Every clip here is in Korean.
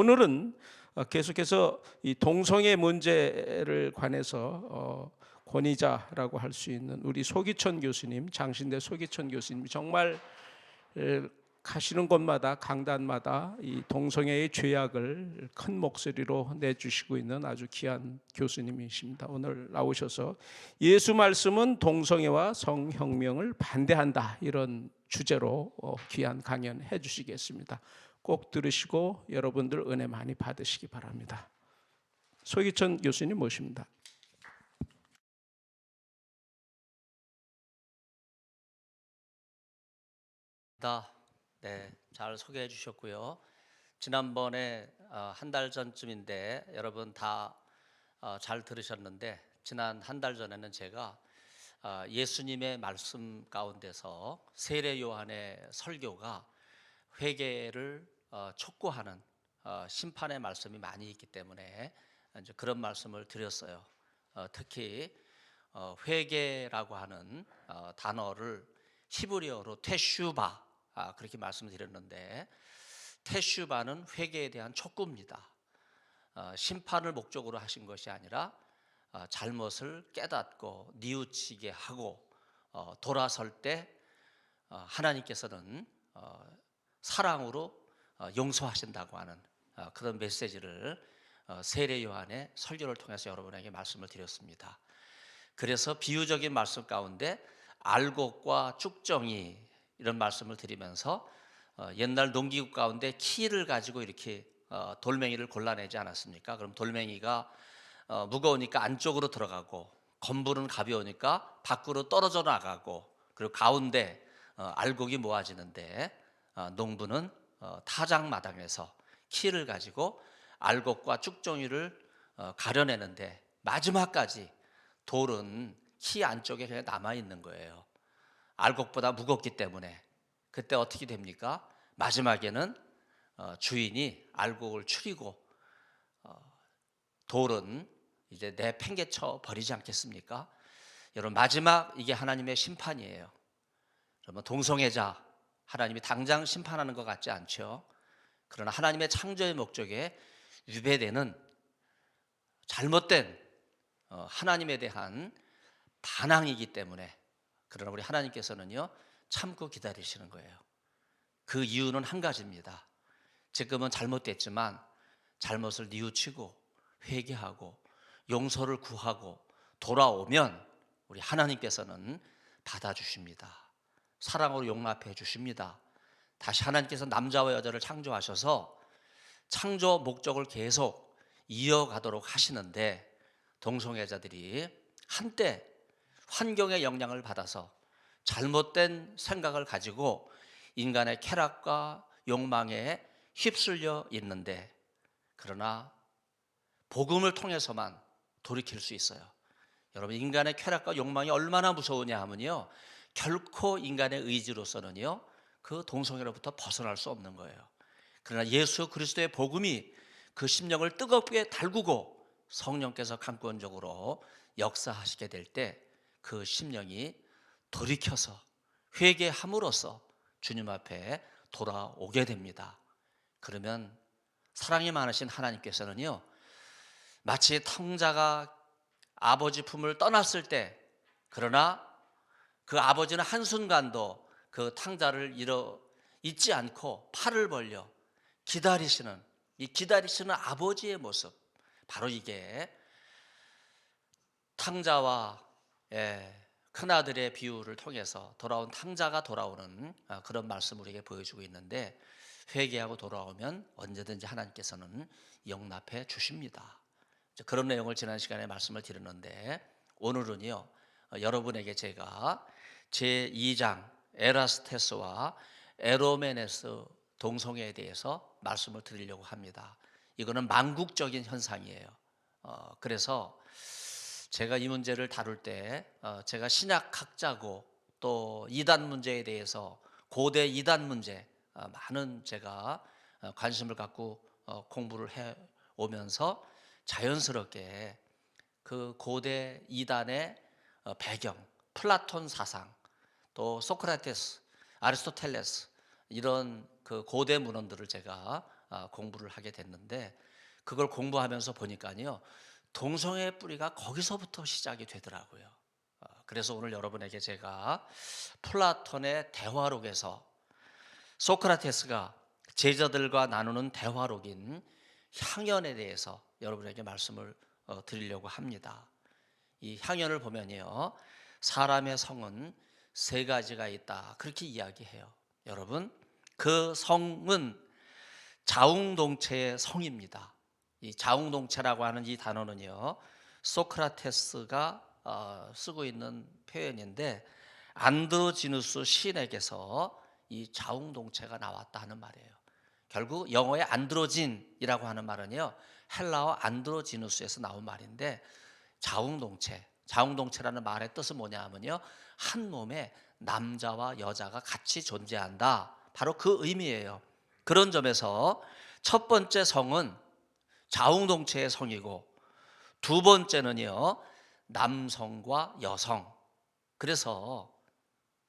오늘은 계속해서 이 동성애 문제를 관해서 권위자라고 할 수 있는 우리 소기천 교수님, 장신대 소기천 교수님 정말 가시는 곳마다 강단마다 이 동성애의 죄악을 큰 목소리로 내주시고 있는 아주 귀한 교수님이십니다. 오늘 나오셔서 예수 말씀은 동성애와 성혁명을 반대한다, 이런 주제로 귀한 강연 해주시겠습니다. 꼭 들으시고 여러분들 은혜 많이 받으시기 바랍니다. 소기천 교수님 모십니다. 네, 잘 소개해 주셨고요. 지난번에 한 달 전쯤인데 여러분 다 잘 들으셨는데, 지난 한 달 전에는 제가 예수님의 말씀 가운데서 세례 요한의 설교가 회개를 촉구하는 심판의 말씀이 많이 있기 때문에 이제 그런 말씀을 드렸어요. 특히 회개라고 하는 단어를 히브리어로 테슈바, 그렇게 말씀드렸는데, 테슈바는 회개에 대한 촉구입니다. 심판을 목적으로 하신 것이 아니라 잘못을 깨닫고 뉘우치게 하고 돌아설 때 하나님께서는 사랑으로 용서하신다고 하는 그런 메시지를 세례 요한의 설교를 통해서 여러분에게 말씀을 드렸습니다. 그래서 비유적인 말씀 가운데 알곡과 쭉정이, 이런 말씀을 드리면서 옛날 농기구 가운데 키를 가지고 이렇게 돌멩이를 골라내지 않았습니까? 그럼 돌멩이가 무거우니까 안쪽으로 들어가고, 건물은 가벼우니까 밖으로 떨어져 나가고, 그리고 가운데 알곡이 모아지는데, 농부는 타작마당에서 키를 가지고 알곡과 쭉정이를 가려내는데, 마지막까지 돌은 키 안쪽에 그냥 남아 있는 거예요. 알곡보다 무겁기 때문에. 그때 어떻게 됩니까? 마지막에는 주인이 알곡을 추리고 돌은 이제 내팽개쳐 버리지 않겠습니까? 여러분, 마지막 이게 하나님의 심판이에요. 여러분, 동성애자 하나님이 당장 심판하는 것 같지 않죠? 그러나 하나님의 창조의 목적에 위배되는 잘못된 하나님에 대한 반항이기 때문에, 그러나 우리 하나님께서는요 참고 기다리시는 거예요. 그 이유는 한 가지입니다. 지금은 잘못됐지만 잘못을 뉘우치고 회개하고 용서를 구하고 돌아오면 우리 하나님께서는 받아주십니다. 사랑으로 용납해 주십니다. 다시 하나님께서 남자와 여자를 창조하셔서 창조 목적을 계속 이어가도록 하시는데, 동성애자들이 한때 환경의 영향을 받아서 잘못된 생각을 가지고 인간의 쾌락과 욕망에 휩쓸려 있는데, 그러나 복음을 통해서만 돌이킬 수 있어요. 여러분, 인간의 쾌락과 욕망이 얼마나 무서우냐 하면요, 결코 인간의 의지로서는요 그 동성애로부터 벗어날 수 없는 거예요. 그러나 예수 그리스도의 복음이 그 심령을 뜨겁게 달구고 성령께서 강권적으로 역사하시게 될 때 그 심령이 돌이켜서 회개함으로써 주님 앞에 돌아오게 됩니다. 그러면 사랑이 많으신 하나님께서는요, 마치 탕자가 아버지 품을 떠났을 때, 그러나 그 아버지는 한순간도 그 탕자를 잊지 않고 팔을 벌려 기다리시는, 이 기다리시는 아버지의 모습, 바로 이게 탕자와 큰아들의 비유를 통해서 돌아온 탕자가 돌아오는 그런 말씀을 우리에게 보여주고 있는데, 회개하고 돌아오면 언제든지 하나님께서는 용납해 주십니다. 그런 내용을 지난 시간에 말씀을 드렸는데, 오늘은요 여러분에게 제가 제2장 에라스테스와 에로메네스 동성애에 대해서 말씀을 드리려고 합니다. 이거는 만국적인 현상이에요. 그래서 제가 이 문제를 다룰 때 제가 신약학자고 또 이단 문제에 대해서, 고대 이단 문제 많은 제가 관심을 갖고 공부를 해 오면서 자연스럽게 그 고대 이단의 배경, 플라톤 사상, 또 소크라테스, 아리스토텔레스, 이런 그 고대 문헌들을 제가 공부를 하게 됐는데 그걸 공부하면서 보니까요 동성애의 뿌리가 거기서부터 시작이 되더라고요. 그래서 오늘 여러분에게 제가 플라톤의 대화록에서 소크라테스가 제자들과 나누는 대화록인 향연에 대해서 여러분에게 말씀을 드리려고 합니다. 이 향연을 보면요 사람의 성은 세 가지가 있다 그렇게 이야기해요. 여러분 그 성은 자웅동체의 성입니다. 이 자웅동체라고 하는 이 단어는요 소크라테스가 쓰고 있는 표현인데 안드로지누스 시인에게서 이 자웅동체가 나왔다 하는 말이에요. 결국 영어의 안드로진이라고 하는 말은요 헬라어 안드로지누스에서 나온 말인데 자웅동체라는 말의 뜻은 뭐냐 하면요 한 몸에 남자와 여자가 같이 존재한다 바로 그 의미예요. 그런 점에서 첫 번째 성은 자웅동체의 성이고 두 번째는요 남성과 여성. 그래서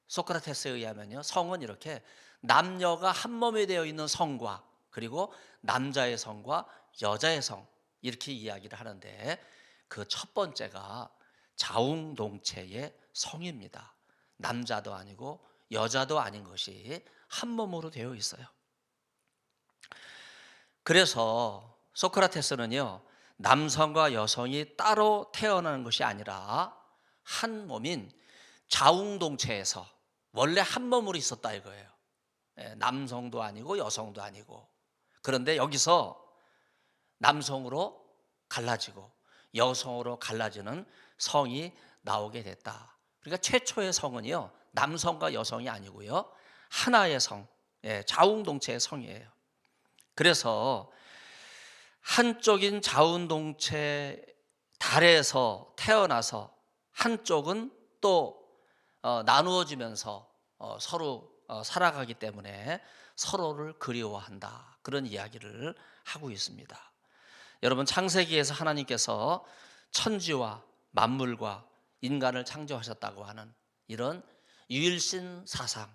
소크라테스에 의하면요 성은 이렇게 남녀가 한 몸이 되어 있는 성과 그리고 남자의 성과 여자의 성 이렇게 이야기를 하는데 그 첫 번째가 자웅동체의 성입니다. 남자도 아니고 여자도 아닌 것이 한 몸으로 되어 있어요. 그래서 소크라테스는요 남성과 여성이 따로 태어나는 것이 아니라 한 몸인 자웅동체에서 원래 한 몸으로 있었다 이거예요. 남성도 아니고 여성도 아니고 그런데 여기서 남성으로 갈라지고 여성으로 갈라지는 성이 나오게 됐다. 그러니까 최초의 성은요 남성과 여성이 아니고요 하나의 성, 자웅동체의 성이에요. 그래서 한쪽인 자웅동체 달에서 태어나서 한쪽은 또 나누어지면서 서로 살아가기 때문에 서로를 그리워한다. 그런 이야기를 하고 있습니다. 여러분 창세기에서 하나님께서 천지와 만물과 인간을 창조하셨다고 하는 이런 유일신 사상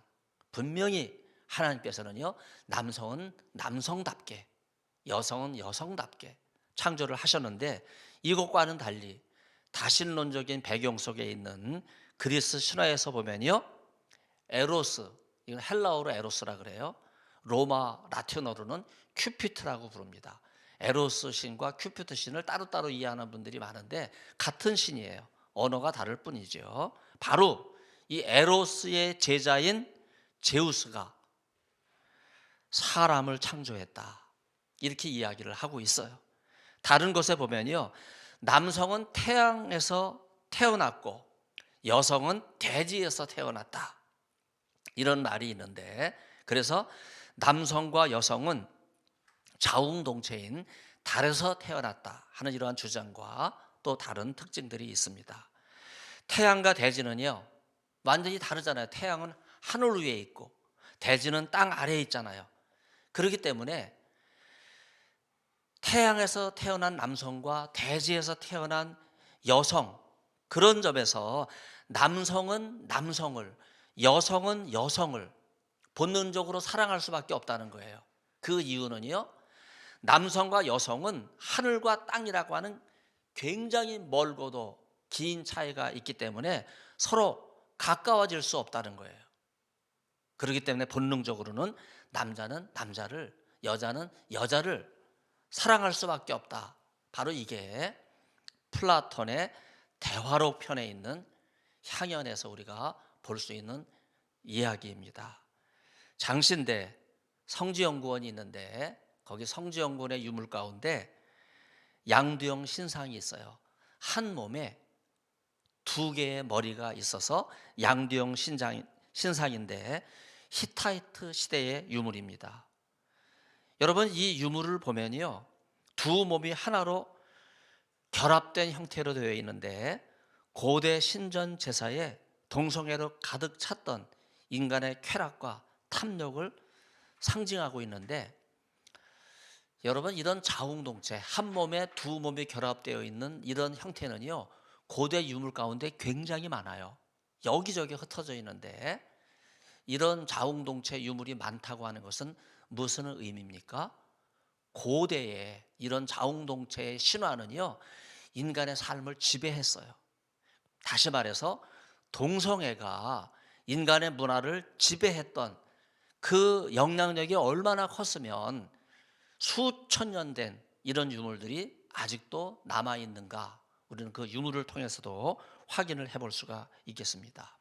분명히 하나님께서는요 남성은 남성답게 여성은 여성답게 창조를 하셨는데 이것과는 달리 다신론적인 배경 속에 있는 그리스 신화에서 보면요 에로스, 이건 헬라어로 에로스라 그래요. 로마 라틴어로는 큐피트라고 부릅니다. 에로스 신과 큐피트 신을 따로따로 이해하는 분들이 많은데 같은 신이에요. 언어가 다를 뿐이죠. 바로 이 에로스의 제자인 제우스가 사람을 창조했다. 이렇게 이야기를 하고 있어요. 다른 곳에 보면요 남성은 태양에서 태어났고 여성은 대지에서 태어났다. 이런 말이 있는데 그래서 남성과 여성은 자웅동체인 달에서 태어났다 하는 이러한 주장과 또 다른 특징들이 있습니다. 태양과 대지는요 완전히 다르잖아요. 태양은 하늘 위에 있고 대지는 땅 아래에 있잖아요. 그렇기 때문에 태양에서 태어난 남성과 대지에서 태어난 여성 그런 점에서 남성은 남성을 여성은 여성을 본능적으로 사랑할 수밖에 없다는 거예요. 그 이유는요 남성과 여성은 하늘과 땅이라고 하는 굉장히 멀고도 긴 차이가 있기 때문에 서로 가까워질 수 없다는 거예요. 그렇기 때문에 본능적으로는 남자는 남자를 여자는 여자를 사랑할 수밖에 없다. 바로 이게 플라톤의 대화록 편에 있는 향연에서 우리가 볼 수 있는 이야기입니다. 장신대 성지연구원이 있는데 거기 성지연구원의 유물 가운데 양두영 신상이 있어요. 한 몸에 두 개의 머리가 있어서 양두영 신상인데 히타이트 시대의 유물입니다. 여러분 이 유물을 보면요 두 몸이 하나로 결합된 형태로 되어 있는데 고대 신전 제사에 동성애로 가득 찼던 인간의 쾌락과 탐욕을 상징하고 있는데 여러분 이런 자웅동체 한 몸에 두 몸이 결합되어 있는 이런 형태는요 고대 유물 가운데 굉장히 많아요. 여기저기 흩어져 있는데 이런 자웅동체 유물이 많다고 하는 것은 무슨 의미입니까? 고대에 이런 자웅동체의 신화는요, 인간의 삶을 지배했어요. 다시 말해서 동성애가 인간의 문화를 지배했던 그 영향력이 얼마나 컸으면 수천 년 된 이런 유물들이 아직도 남아 있는가, 우리는 그 유물을 통해서도 확인을 해볼 수가 있겠습니다.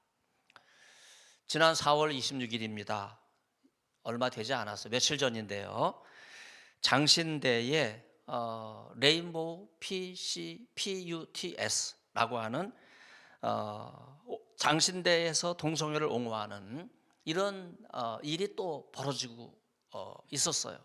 지난 4월 26일입니다. 얼마 되지 않았어요. 며칠 전인데요. 장신대에 레인보우 PUTS라고 하는 장신대에서 동성애를 옹호하는 이런 일이 또 벌어지고 있었어요.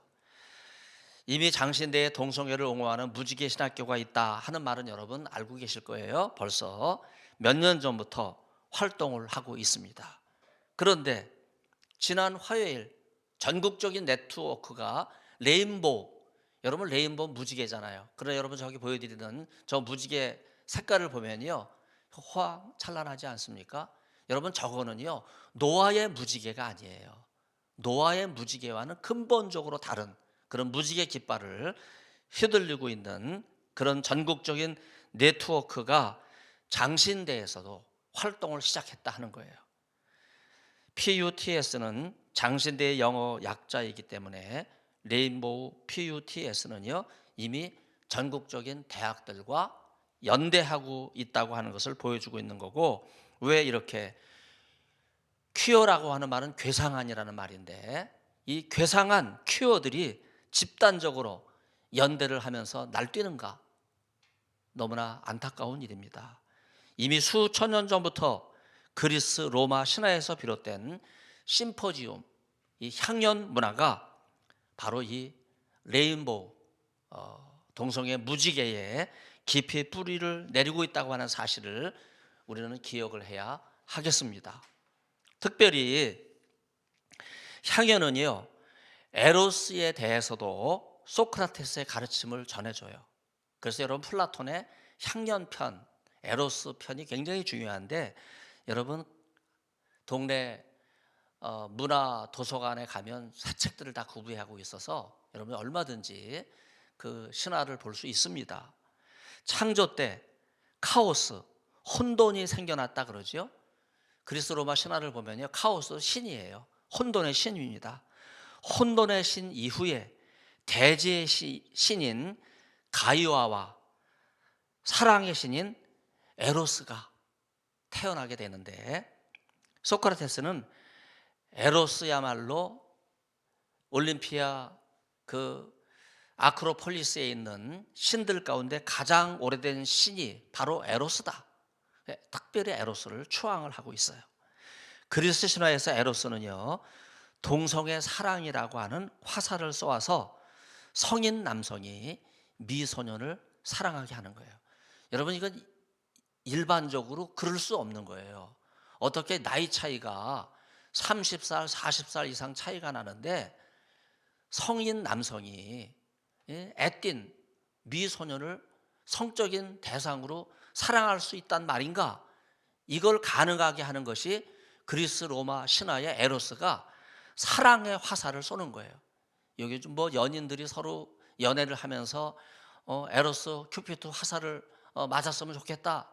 이미 장신대에 동성애를 옹호하는 무지개 신학교가 있다 하는 말은 여러분 알고 계실 거예요. 벌써 몇 년 전부터 활동을 하고 있습니다. 그런데 지난 화요일 전국적인 네트워크가 레인보우, 여러분 레인보우 무지개잖아요. 그러나 여러분 저기 보여드리는 저 무지개 색깔을 보면요, 화창 찬란하지 않습니까? 여러분 저거는요, 노아의 무지개가 아니에요. 노아의 무지개와는 근본적으로 다른 그런 무지개 깃발을 휘둘리고 있는 그런 전국적인 네트워크가 장신대에서도 활동을 시작했다 하는 거예요. PUTS는 장신대의 영어 약자이기 때문에 레인보우 PUTS는요, 이미 전국적인 대학들과 연대하고 있다고 하는 것을 보여주고 있는 거고, 왜 이렇게 퀴어라고 하는 말은 괴상한이라는 말인데, 이 괴상한 퀴어들이 집단적으로 연대를 하면서 날뛰는가, 너무나 안타까운 일입니다. 이미 수천 년 전부터 그리스 로마 신화에서 비롯된 심포지움, 이 향연 문화가 바로 이 레인보우 동성애 무지개에 깊이 뿌리를 내리고 있다고 하는 사실을 우리는 기억을 해야 하겠습니다. 특별히 향연은요, 에로스에 대해서도 소크라테스의 가르침을 전해줘요. 그래서 여러분 플라톤의 향연편, 에로스 편이 굉장히 중요한데, 여러분 동네 문화 도서관에 가면 새 책들을 다 구비하고 있어서 여러분 얼마든지 그 신화를 볼 수 있습니다. 창조 때 카오스, 혼돈이 생겨났다 그러죠. 그리스 로마 신화를 보면요, 카오스 신이에요. 혼돈의 신입니다. 혼돈의 신 이후에 대지의 신인 가이아와 사랑의 신인 에로스가 태어나게 되는데, 소크라테스는 에로스야말로 올림피아 그 아크로폴리스에 있는 신들 가운데 가장 오래된 신이 바로 에로스다. 특별히 에로스를 추앙을 하고 있어요. 그리스 신화에서 에로스는요, 동성의 사랑이라고 하는 화살을 쏘아서 성인 남성이 미소년을 사랑하게 하는 거예요. 여러분 이건 일반적으로 그럴 수 없는 거예요. 어떻게 나이 차이가 30살, 40살 이상 차이가 나는데 성인 남성이 애띤 미소년을 성적인 대상으로 사랑할 수 있단 말인가? 이걸 가능하게 하는 것이 그리스 로마 신화의 에로스가 사랑의 화살을 쏘는 거예요. 여기 좀 뭐 연인들이 서로 연애를 하면서 에로스 큐피트 화살을 맞았으면 좋겠다,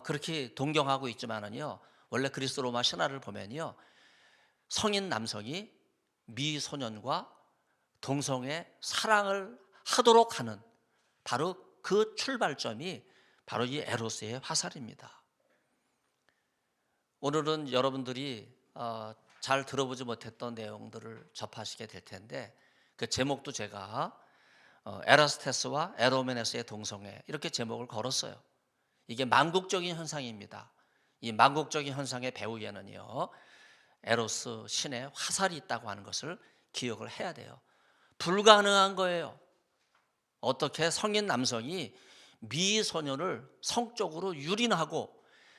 그렇게 동경하고 있지만은요, 원래 그리스 로마 신화를 보면요, 성인 남성이 미소년과 동성애 사랑을 하도록 하는 바로 그 출발점이 바로 이 에로스의 화살입니다. 오늘은 여러분들이 잘 들어보지 못했던 내용들을 접하시게 될 텐데, 그 제목도 제가 에라스테스와 에로메네스의 동성애 이렇게 제목을 걸었어요. 이게 만국적인 현상입니다. 이 만국적인 현상의 배후에는요, 에로스 신의 화살이 있다고 하는 것을 기억을 해야 돼요. 불가능한 거예요. 어떻게 성인 남성이 미소년을 성적으로 유린하고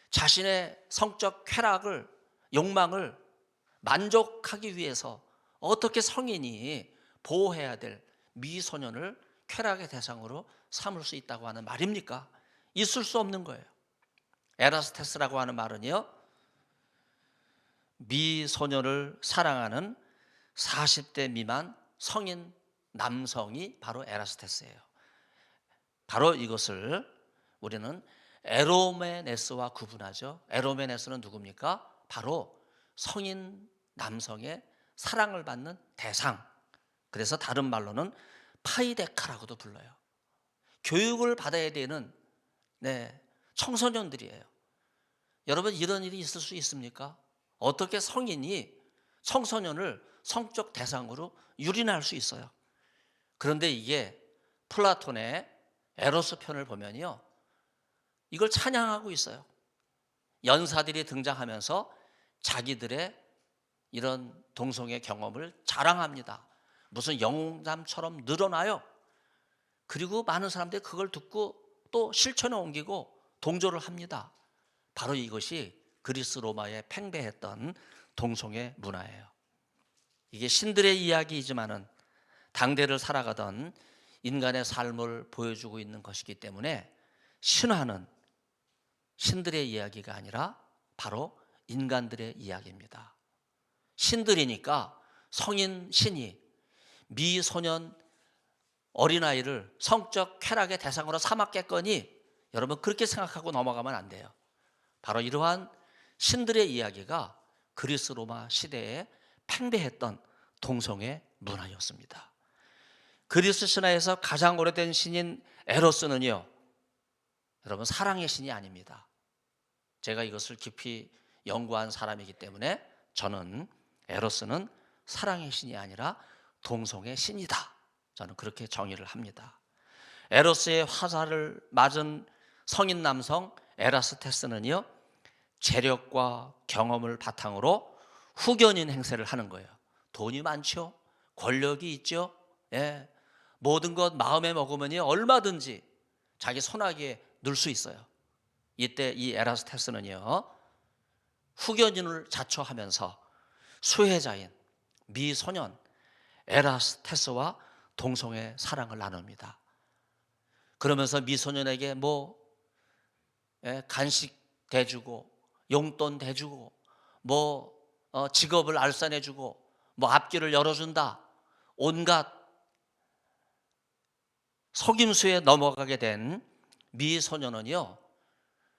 자신의 성적 쾌락을, 욕망을 만족하기 위해서 어떻게 성인이 보호해야 될 미소년을 쾌락의 대상으로 삼을 수 있다고 하는 말입니까? 있을 수 없는 거예요. 에라스테스라고 하는 말은요, 미소년을 사랑하는 40대 미만 성인 남성이 바로 에라스테스예요. 바로 이것을 우리는 에로메네스와 구분하죠. 에로메네스는 누굽니까? 바로 성인 남성의 사랑을 받는 대상. 그래서 다른 말로는 파이데카라고도 불러요. 교육을 받아야 되는 청소년들이에요. 여러분, 이런 일이 있을 수 있습니까? 어떻게 성인이 청소년을 성적 대상으로 유린할 수 있어요? 그런데 이게 플라톤의 에로스 편을 보면요, 이걸 찬양하고 있어요. 연사들이 등장하면서 자기들의 이런 동성애 경험을 자랑합니다. 무슨 영웅담처럼 늘어나요. 그리고 많은 사람들이 그걸 듣고 또 실천에 옮기고 동조를 합니다. 바로 이것이 그리스 로마에 팽배했던 동성애 문화예요. 이게 신들의 이야기이지만은 당대를 살아가던 인간의 삶을 보여주고 있는 것이기 때문에 신화는 신들의 이야기가 아니라 바로 인간들의 이야기입니다. 신들이니까 성인 신이 미소년 어린아이를 성적 쾌락의 대상으로 삼았겠거니, 여러분 그렇게 생각하고 넘어가면 안 돼요. 바로 이러한 신들의 이야기가 그리스 로마 시대에 팽배했던 동성애 문화였습니다. 그리스 신화에서 가장 오래된 신인 에로스는요, 여러분 사랑의 신이 아닙니다. 제가 이것을 깊이 연구한 사람이기 때문에 저는 에로스는 사랑의 신이 아니라 동성애 신이다, 저는 그렇게 정의를 합니다. 에로스의 화살을 맞은 성인 남성 에라스테스는요, 재력과 경험을 바탕으로 후견인 행세를 하는 거예요. 돈이 많죠, 권력이 있죠, 모든 것 마음에 먹으면 얼마든지 자기 손아귀에 넣을 수 있어요. 이때 이 에라스테스는요, 후견인을 자처하면서 수혜자인 미소년 에라스테스와 동성애 사랑을 나눕니다. 그러면서 미소년에게 간식 대주고 용돈 대주고 직업을 알선해주고 앞길을 열어준다, 온갖 속임수에 넘어가게 된 미소년은요,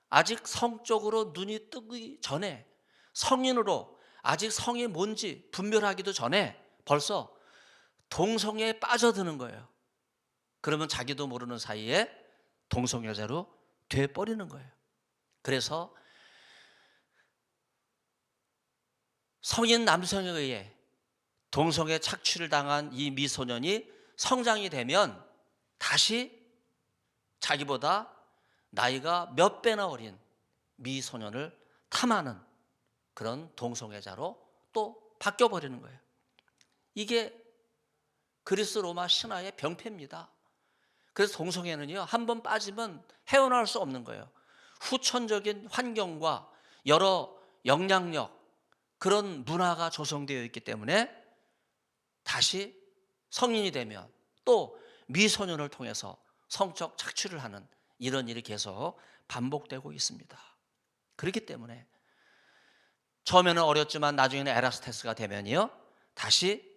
아직 성적으로 눈이 뜨기 전에, 성인으로 아직 성이 뭔지 분별하기도 전에 벌써 동성애에 빠져드는 거예요. 그러면 자기도 모르는 사이에 동성애자로 돼버리는 거예요. 그래서 성인 남성에 의해 동성애 착취를 당한 이 미소년이 성장이 되면 다시 자기보다 나이가 몇 배나 어린 미소년을 탐하는 그런 동성애자로 또 바뀌어버리는 거예요. 이게 그리스 로마 신화의 병폐입니다. 그래서 동성애는요, 한번 빠지면 헤어나올 수 없는 거예요. 후천적인 환경과 여러 영향력, 그런 문화가 조성되어 있기 때문에 다시 성인이 되면 또 미소년을 통해서 성적 착취를 하는 이런 일이 계속 반복되고 있습니다. 그렇기 때문에 처음에는 어렸지만 나중에는 에라스테스가 되면요, 다시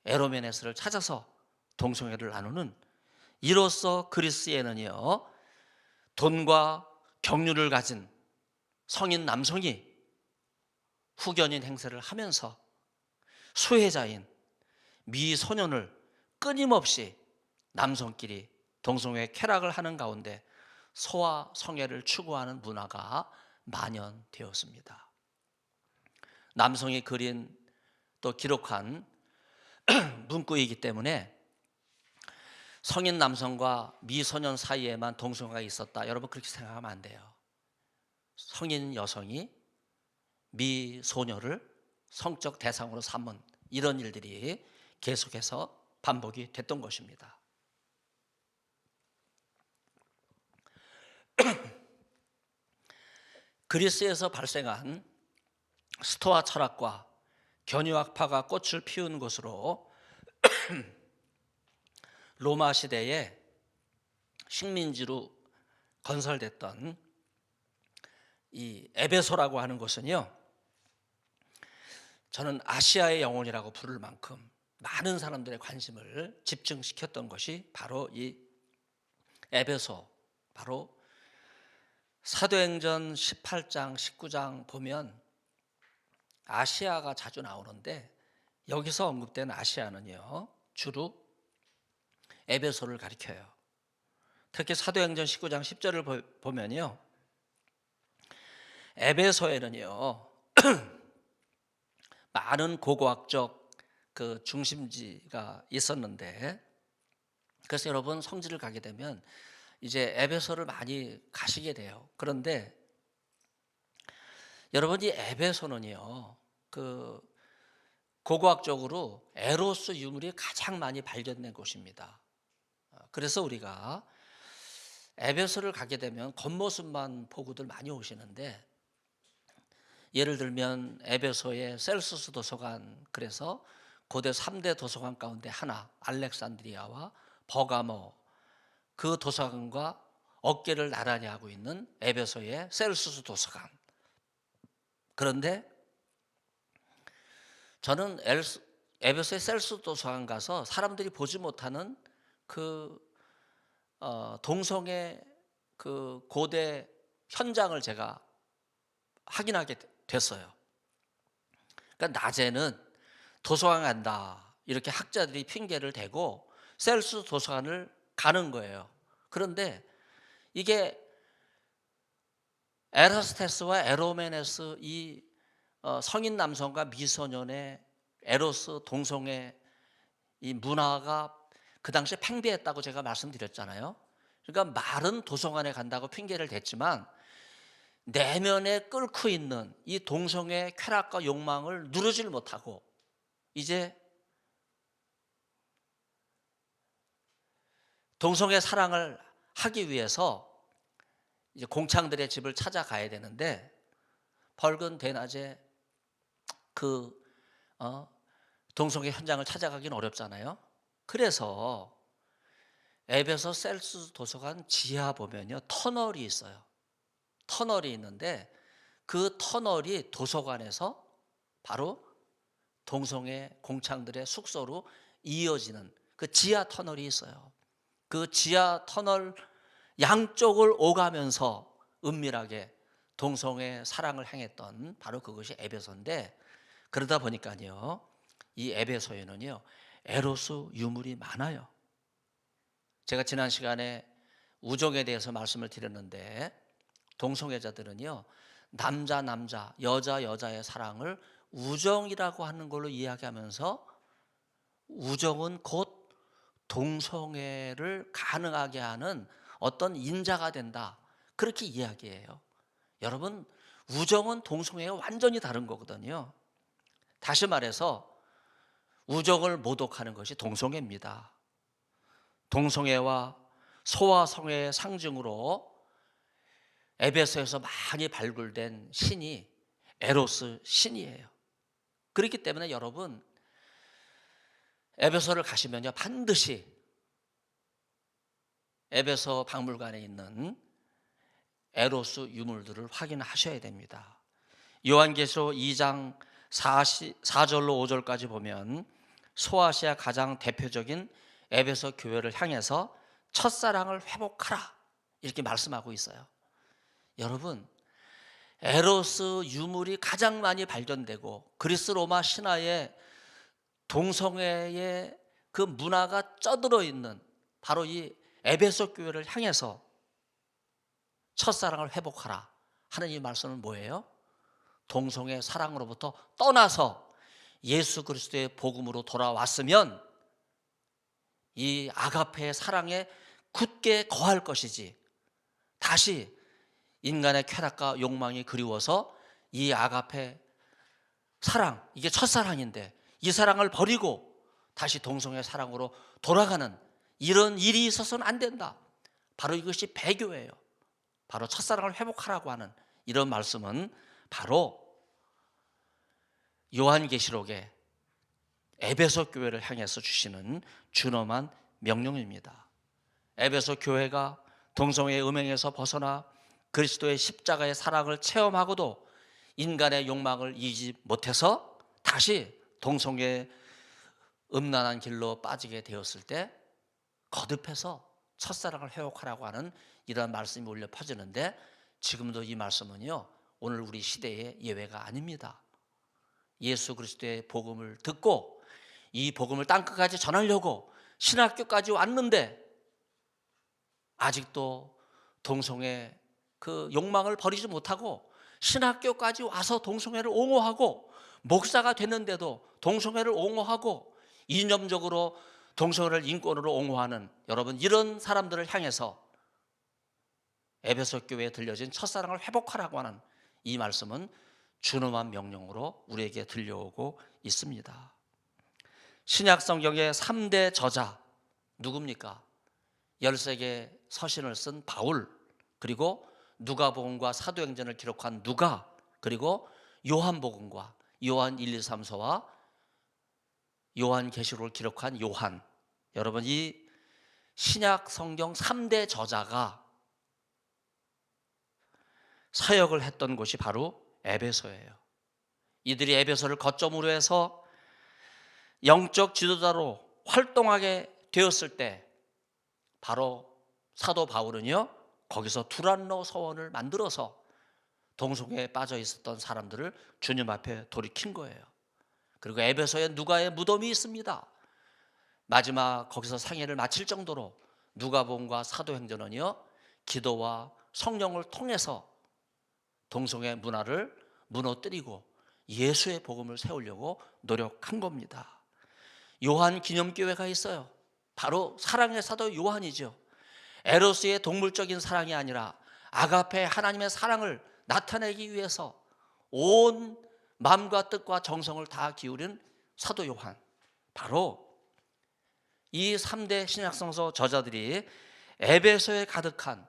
에로메네스를 찾아서 동성애를 나누는, 이로써 그리스에는요, 돈과 경륜을 가진 성인 남성이 후견인 행세를 하면서 수혜자인 미소년을 끊임없이 남성끼리 동성애 쾌락을 하는 가운데 소아 성애를 추구하는 문화가 만연되었습니다. 남성이 그린 또 기록한 문구이기 때문에 성인 남성과 미소년 사이에만 동성애가 있었다, 여러분 그렇게 생각하면 안 돼요. 성인 여성이 미소녀를 성적 대상으로 삼은 이런 일들이 계속해서 반복이 됐던 것입니다. 그리스에서 발생한 스토아 철학과 견유학파가 꽃을 피운 곳으로 로마 시대에 식민지로 건설됐던 이 에베소라고 하는 곳은요, 저는 아시아의 영혼이라고 부를 만큼 많은 사람들의 관심을 집중시켰던 것이 바로 이 에베소, 바로 사도행전 18장, 19장 보면 아시아가 자주 나오는데 여기서 언급된 아시아는요, 주로 에베소를 가리켜요. 특히 사도행전 19장 10절을 보면요, 에베소에는요 많은 고고학적 그 중심지가 있었는데, 그래서 여러분 성지를 가게 되면 이제 에베소를 많이 가시게 돼요. 그런데 여러분, 이 에베소는요 그 고고학적으로 에로스 유물이 가장 많이 발견된 곳입니다. 그래서 우리가 에베소를 가게 되면 겉모습만 보고들 많이 오시는데, 예를 들면 에베소의 셀수스 도서관, 그래서 고대 3대 도서관 가운데 하나, 알렉산드리아와 버가모, 그 도서관과 어깨를 나란히 하고 있는 에베소의 셀수스 도서관. 그런데 저는 에베소의 셀수스 도서관 가서 사람들이 보지 못하는 그 동성애 그 고대 현장을 제가 확인하게 됐어요. 그러니까 낮에는 도서관 간다 이렇게 학자들이 핑계를 대고 셀수스 도서관을 가는 거예요. 그런데 이게 에라스테스와 에로메네스, 이 성인 남성과 미소년의 에로스 동성애 이 문화가 그 당시에 팽배했다고 제가 말씀드렸잖아요. 그러니까 말은 도서관에 간다고 핑계를 댔지만 내면에 끓고 있는 이 동성애 쾌락과 욕망을 누르질 못하고 이제 동성애 사랑을 하기 위해서 이제 공창들의 집을 찾아가야 되는데, 밝은 대낮에 그 동성애 현장을 찾아가기는 어렵잖아요. 그래서 에베소 셀수스 도서관 지하 보면요 터널이 있어요. 터널이 있는데 그 터널이 도서관에서 바로 동성애 공창들의 숙소로 이어지는 그 지하 터널이 있어요. 그 지하 터널 양쪽을 오가면서 은밀하게 동성애 사랑을 행했던 바로 그것이 에베소인데, 그러다 보니까요 이 에베소에는요 에로스 유물이 많아요. 제가 지난 시간에 우정에 대해서 말씀을 드렸는데, 동성애자들은요 남자 여자의 사랑을 우정이라고 하는 걸로 이야기하면서 우정은 곧 동성애를 가능하게 하는 어떤 인자가 된다, 그렇게 이야기해요. 여러분, 우정은 동성애와 완전히 다른 거거든요. 다시 말해서 우정을 모독하는 것이 동성애입니다. 동성애와 소와 성애의 상징으로 에베소에서 많이 발굴된 신이 에로스 신이에요. 그렇기 때문에 여러분, 에베소를 가시면요 반드시 에베소 박물관에 있는 에로스 유물들을 확인하셔야 됩니다. 요한계시록 2장 4절로 5절까지 보면 소아시아 가장 대표적인 에베소 교회를 향해서 첫사랑을 회복하라 이렇게 말씀하고 있어요. 여러분, 에로스 유물이 가장 많이 발견되고 그리스 로마 신화의 동성애의 그 문화가 쩌들어 있는 바로 이 에베소 교회를 향해서 첫사랑을 회복하라 하는 이 말씀은 뭐예요? 동성애 사랑으로부터 떠나서 예수 그리스도의 복음으로 돌아왔으면 이 아가페의 사랑에 굳게 거할 것이지, 다시 인간의 쾌락과 욕망이 그리워서 이 아가페 사랑, 이게 첫사랑인데 이 사랑을 버리고 다시 동성애 사랑으로 돌아가는 이런 일이 있어서는 안 된다. 바로 이것이 배교예요. 바로 첫사랑을 회복하라고 하는 이런 말씀은 바로 요한계시록의 에베소 교회를 향해서 주시는 준엄한 명령입니다. 에베소 교회가 동성애의 음행에서 벗어나 그리스도의 십자가의 사랑을 체험하고도 인간의 욕망을 이기지 못해서 다시 동성애의 음란한 길로 빠지게 되었을 때 거듭해서 첫사랑을 회복하라고 하는 이러한 말씀이 울려 퍼지는데, 지금도 이 말씀은요 오늘 우리 시대의 예외가 아닙니다. 예수 그리스도의 복음을 듣고 이 복음을 땅끝까지 전하려고 신학교까지 왔는데 아직도 동성애 그 욕망을 버리지 못하고 신학교까지 와서 동성애를 옹호하고 목사가 됐는데도 동성애를 옹호하고 이념적으로 동성애를 인권으로 옹호하는 여러분, 이런 사람들을 향해서 에베소 교회에 들려진 첫사랑을 회복하라고 하는 이 말씀은 준엄한 명령으로 우리에게 들려오고 있습니다. 신약 성경의 3대 저자 누굽니까? 13개 서신을 쓴 바울, 그리고 누가복음과 사도행전을 기록한 누가, 그리고 요한복음과 요한 1, 2, 3서와 요한계시록을 기록한 요한. 여러분, 이 신약 성경 3대 저자가 사역을 했던 곳이 바로 에베소예요. 이들이 에베소를 거점으로 해서 영적 지도자로 활동하게 되었을 때 바로 사도 바울은요 거기서 두란노 서원을 만들어서 동성애에 빠져 있었던 사람들을 주님 앞에 돌이킨 거예요. 그리고 에베소에 누가의 무덤이 있습니다. 마지막 거기서 상해를 마칠 정도로 누가복음과 사도행전은요 기도와 성령을 통해서 동성애 문화를 무너뜨리고 예수의 복음을 세우려고 노력한 겁니다. 요한 기념교회가 있어요. 바로 사랑의 사도 요한이죠. 에로스의 동물적인 사랑이 아니라 아가페 하나님의 사랑을 나타내기 위해서 온 마음과 뜻과 정성을 다 기울인 사도 요한. 바로 이 3대 신약성서 저자들이 에베소에 가득한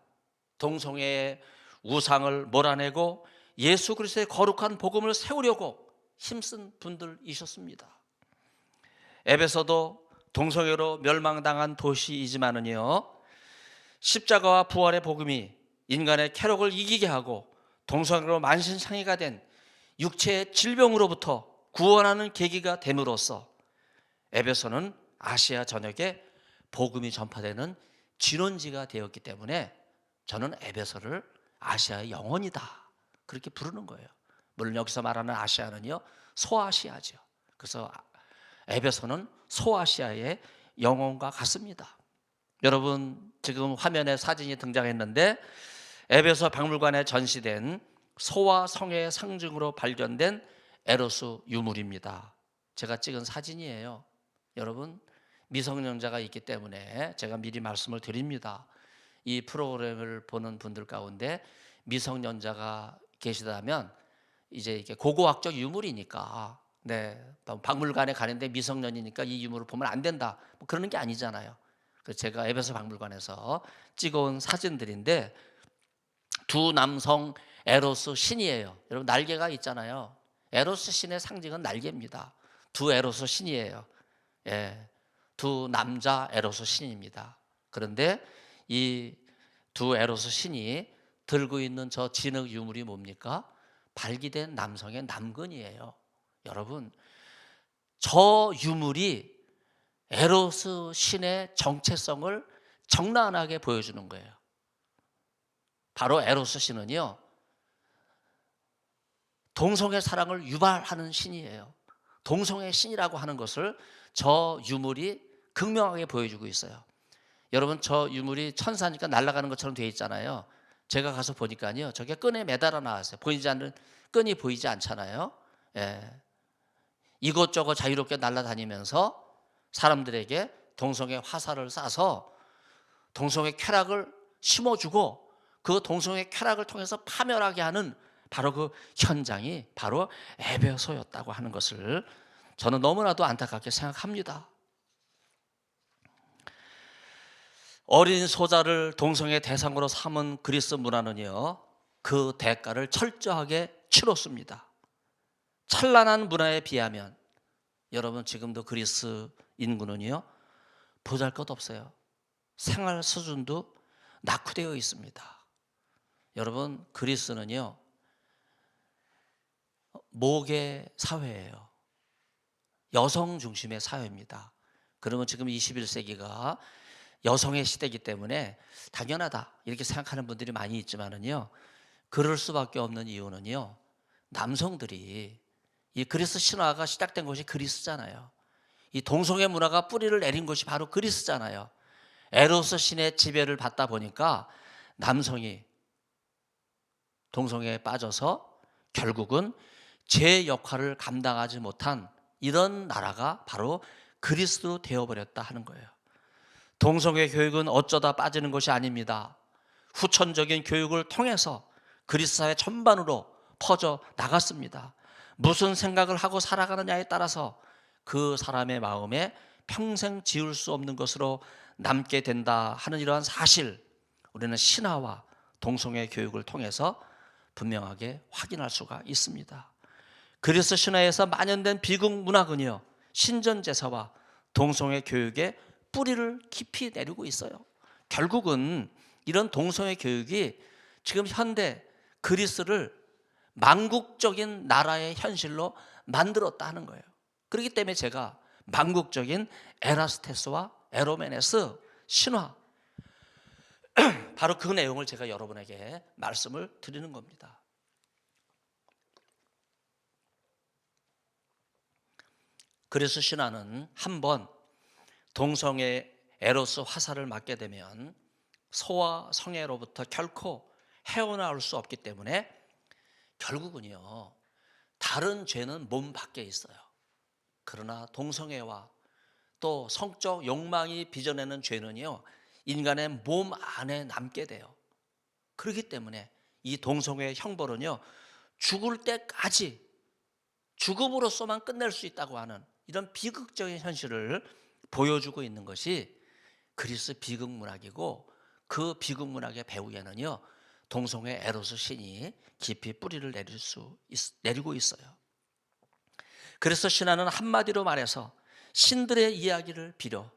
동성애의 우상을 몰아내고 예수 그리스도의 거룩한 복음을 세우려고 힘쓴 분들이셨습니다. 에베소도 동성애로 멸망당한 도시이지만은요 십자가와 부활의 복음이 인간의 쾌락을 이기게 하고 동성애로 만신창이가 된 육체의 질병으로부터 구원하는 계기가 됨으로써 에베소는 아시아 전역에 복음이 전파되는 진원지가 되었기 때문에 저는 에베소를 아시아의 영혼이다 그렇게 부르는 거예요. 물론 여기서 말하는 아시아는요 소아시아죠. 그래서 에베소는 소아시아의 영혼과 같습니다. 여러분 지금 화면에 사진이 등장했는데 에베소 박물관에 전시된 소와 성의 상징으로 발견된 에로스 유물입니다. 제가 찍은 사진이에요. 여러분 미성년자가 있기 때문에 제가 미리 말씀을 드립니다. 이 프로그램을 보는 분들 가운데 미성년자가 계시다면 이제 이게 고고학적 유물이니까 박물관에 가는데 미성년이니까 이 유물을 보면 안 된다 뭐 그러는 게 아니잖아요. 그래서 제가 에베소 박물관에서 찍어온 사진들인데 두 남성 에로스 신이에요. 여러분 날개가 있잖아요. 에로스 신의 상징은 날개입니다. 두 에로스 신이에요. 두 남자 에로스 신입니다. 그런데 이 두 에로스 신이 들고 있는 저 진흙 유물이 뭡니까? 발기된 남성의 남근이에요. 여러분 저 유물이 에로스 신의 정체성을 적나라하게 보여주는 거예요. 바로 에로스 신은요 동성애 사랑을 유발하는 신이에요. 동성애 신이라고 하는 것을 저 유물이 극명하게 보여주고 있어요. 여러분 저 유물이 천사니까 날아가는 것처럼 되어 있잖아요. 제가 가서 보니까요 저게 끈에 매달아 나왔어요. 보이지 않는 끈이 보이지 않잖아요. 이것저것 자유롭게 날아다니면서 사람들에게 동성애 화살을 쏴서 동성애 쾌락을 심어주고 그 동성애 쾌락을 통해서 파멸하게 하는 바로 그 현장이 바로 에베소였다고 하는 것을 저는 너무나도 안타깝게 생각합니다. 어린 소자를 동성애 대상으로 삼은 그리스 문화는요 그 대가를 철저하게 치렀습니다. 찬란한 문화에 비하면 여러분 지금도 그리스 인구는요 보잘것없어요. 생활 수준도 낙후되어 있습니다. 여러분 그리스는요 모계 사회예요. 여성 중심의 사회입니다. 그러면 지금 21세기가 여성의 시대이기 때문에 당연하다 이렇게 생각하는 분들이 많이 있지만은요, 그럴 수밖에 없는 이유는요, 남성들이 이 그리스 신화가 시작된 곳이 그리스잖아요. 이 동성애 문화가 뿌리를 내린 곳이 바로 그리스잖아요. 에로스 신의 지배를 받다 보니까 남성이 동성애에 빠져서 결국은 제 역할을 감당하지 못한 이런 나라가 바로 그리스도 되어버렸다 하는 거예요. 동성애 교육은 어쩌다 빠지는 것이 아닙니다. 후천적인 교육을 통해서 그리스 사회 전반으로 퍼져 나갔습니다. 무슨 생각을 하고 살아가느냐에 따라서 그 사람의 마음에 평생 지울 수 없는 것으로 남게 된다 하는 이러한 사실, 우리는 신화와 동성애 교육을 통해서 분명하게 확인할 수가 있습니다. 그리스 신화에서 만연된 비극 문화군요, 신전 제사와 동성애 교육에 뿌리를 깊이 내리고 있어요. 결국은 이런 동성애 교육이 지금 현대 그리스를 망국적인 나라의 현실로 만들었다 하는 거예요. 그렇기 때문에 제가 망국적인 에라스테스와 에로메네스 신화, 바로 그 내용을 제가 여러분에게 말씀을 드리는 겁니다. 그리스 신화는 한번 동성애 에로스 화살을 맞게 되면 소와 성애로부터 결코 헤어나올 수 없기 때문에 결국은요, 다른 죄는 몸 밖에 있어요. 그러나 동성애와 또 성적 욕망이 빚어내는 죄는요, 인간의 몸 안에 남게 돼요. 그렇기 때문에 이 동성애의 형벌은요, 죽을 때까지 죽음으로써만 끝낼 수 있다고 하는 이런 비극적인 현실을 보여주고 있는 것이 그리스 비극 문학이고, 그 비극 문학의 배후에는요, 동성애 에로스 신이 깊이 뿌리를 내리고 있어요. 그래서 신화는 한마디로 말해서 신들의 이야기를 빌어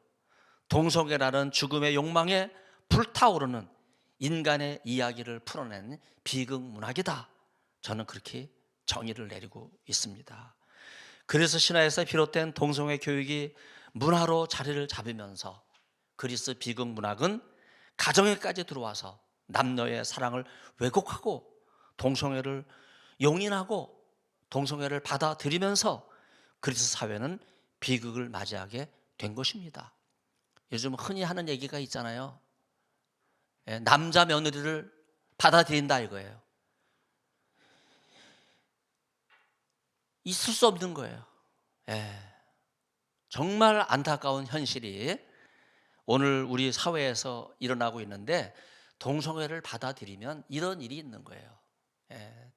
동성애라는 죽음의 욕망에 불타오르는 인간의 이야기를 풀어낸 비극 문학이다. 저는 그렇게 정의를 내리고 있습니다. 그래서 신화에서 비롯된 동성애 교육이 문화로 자리를 잡으면서 그리스 비극 문학은 가정에까지 들어와서 남녀의 사랑을 왜곡하고 동성애를 용인하고 동성애를 받아들이면서 그리스 사회는 비극을 맞이하게 된 것입니다. 요즘 흔히 하는 얘기가 있잖아요. 남자 며느리를 받아들인다 이거예요. 있을 수 없는 거예요. 정말 안타까운 현실이 오늘 우리 사회에서 일어나고 있는데, 동성애를 받아들이면 이런 일이 있는 거예요.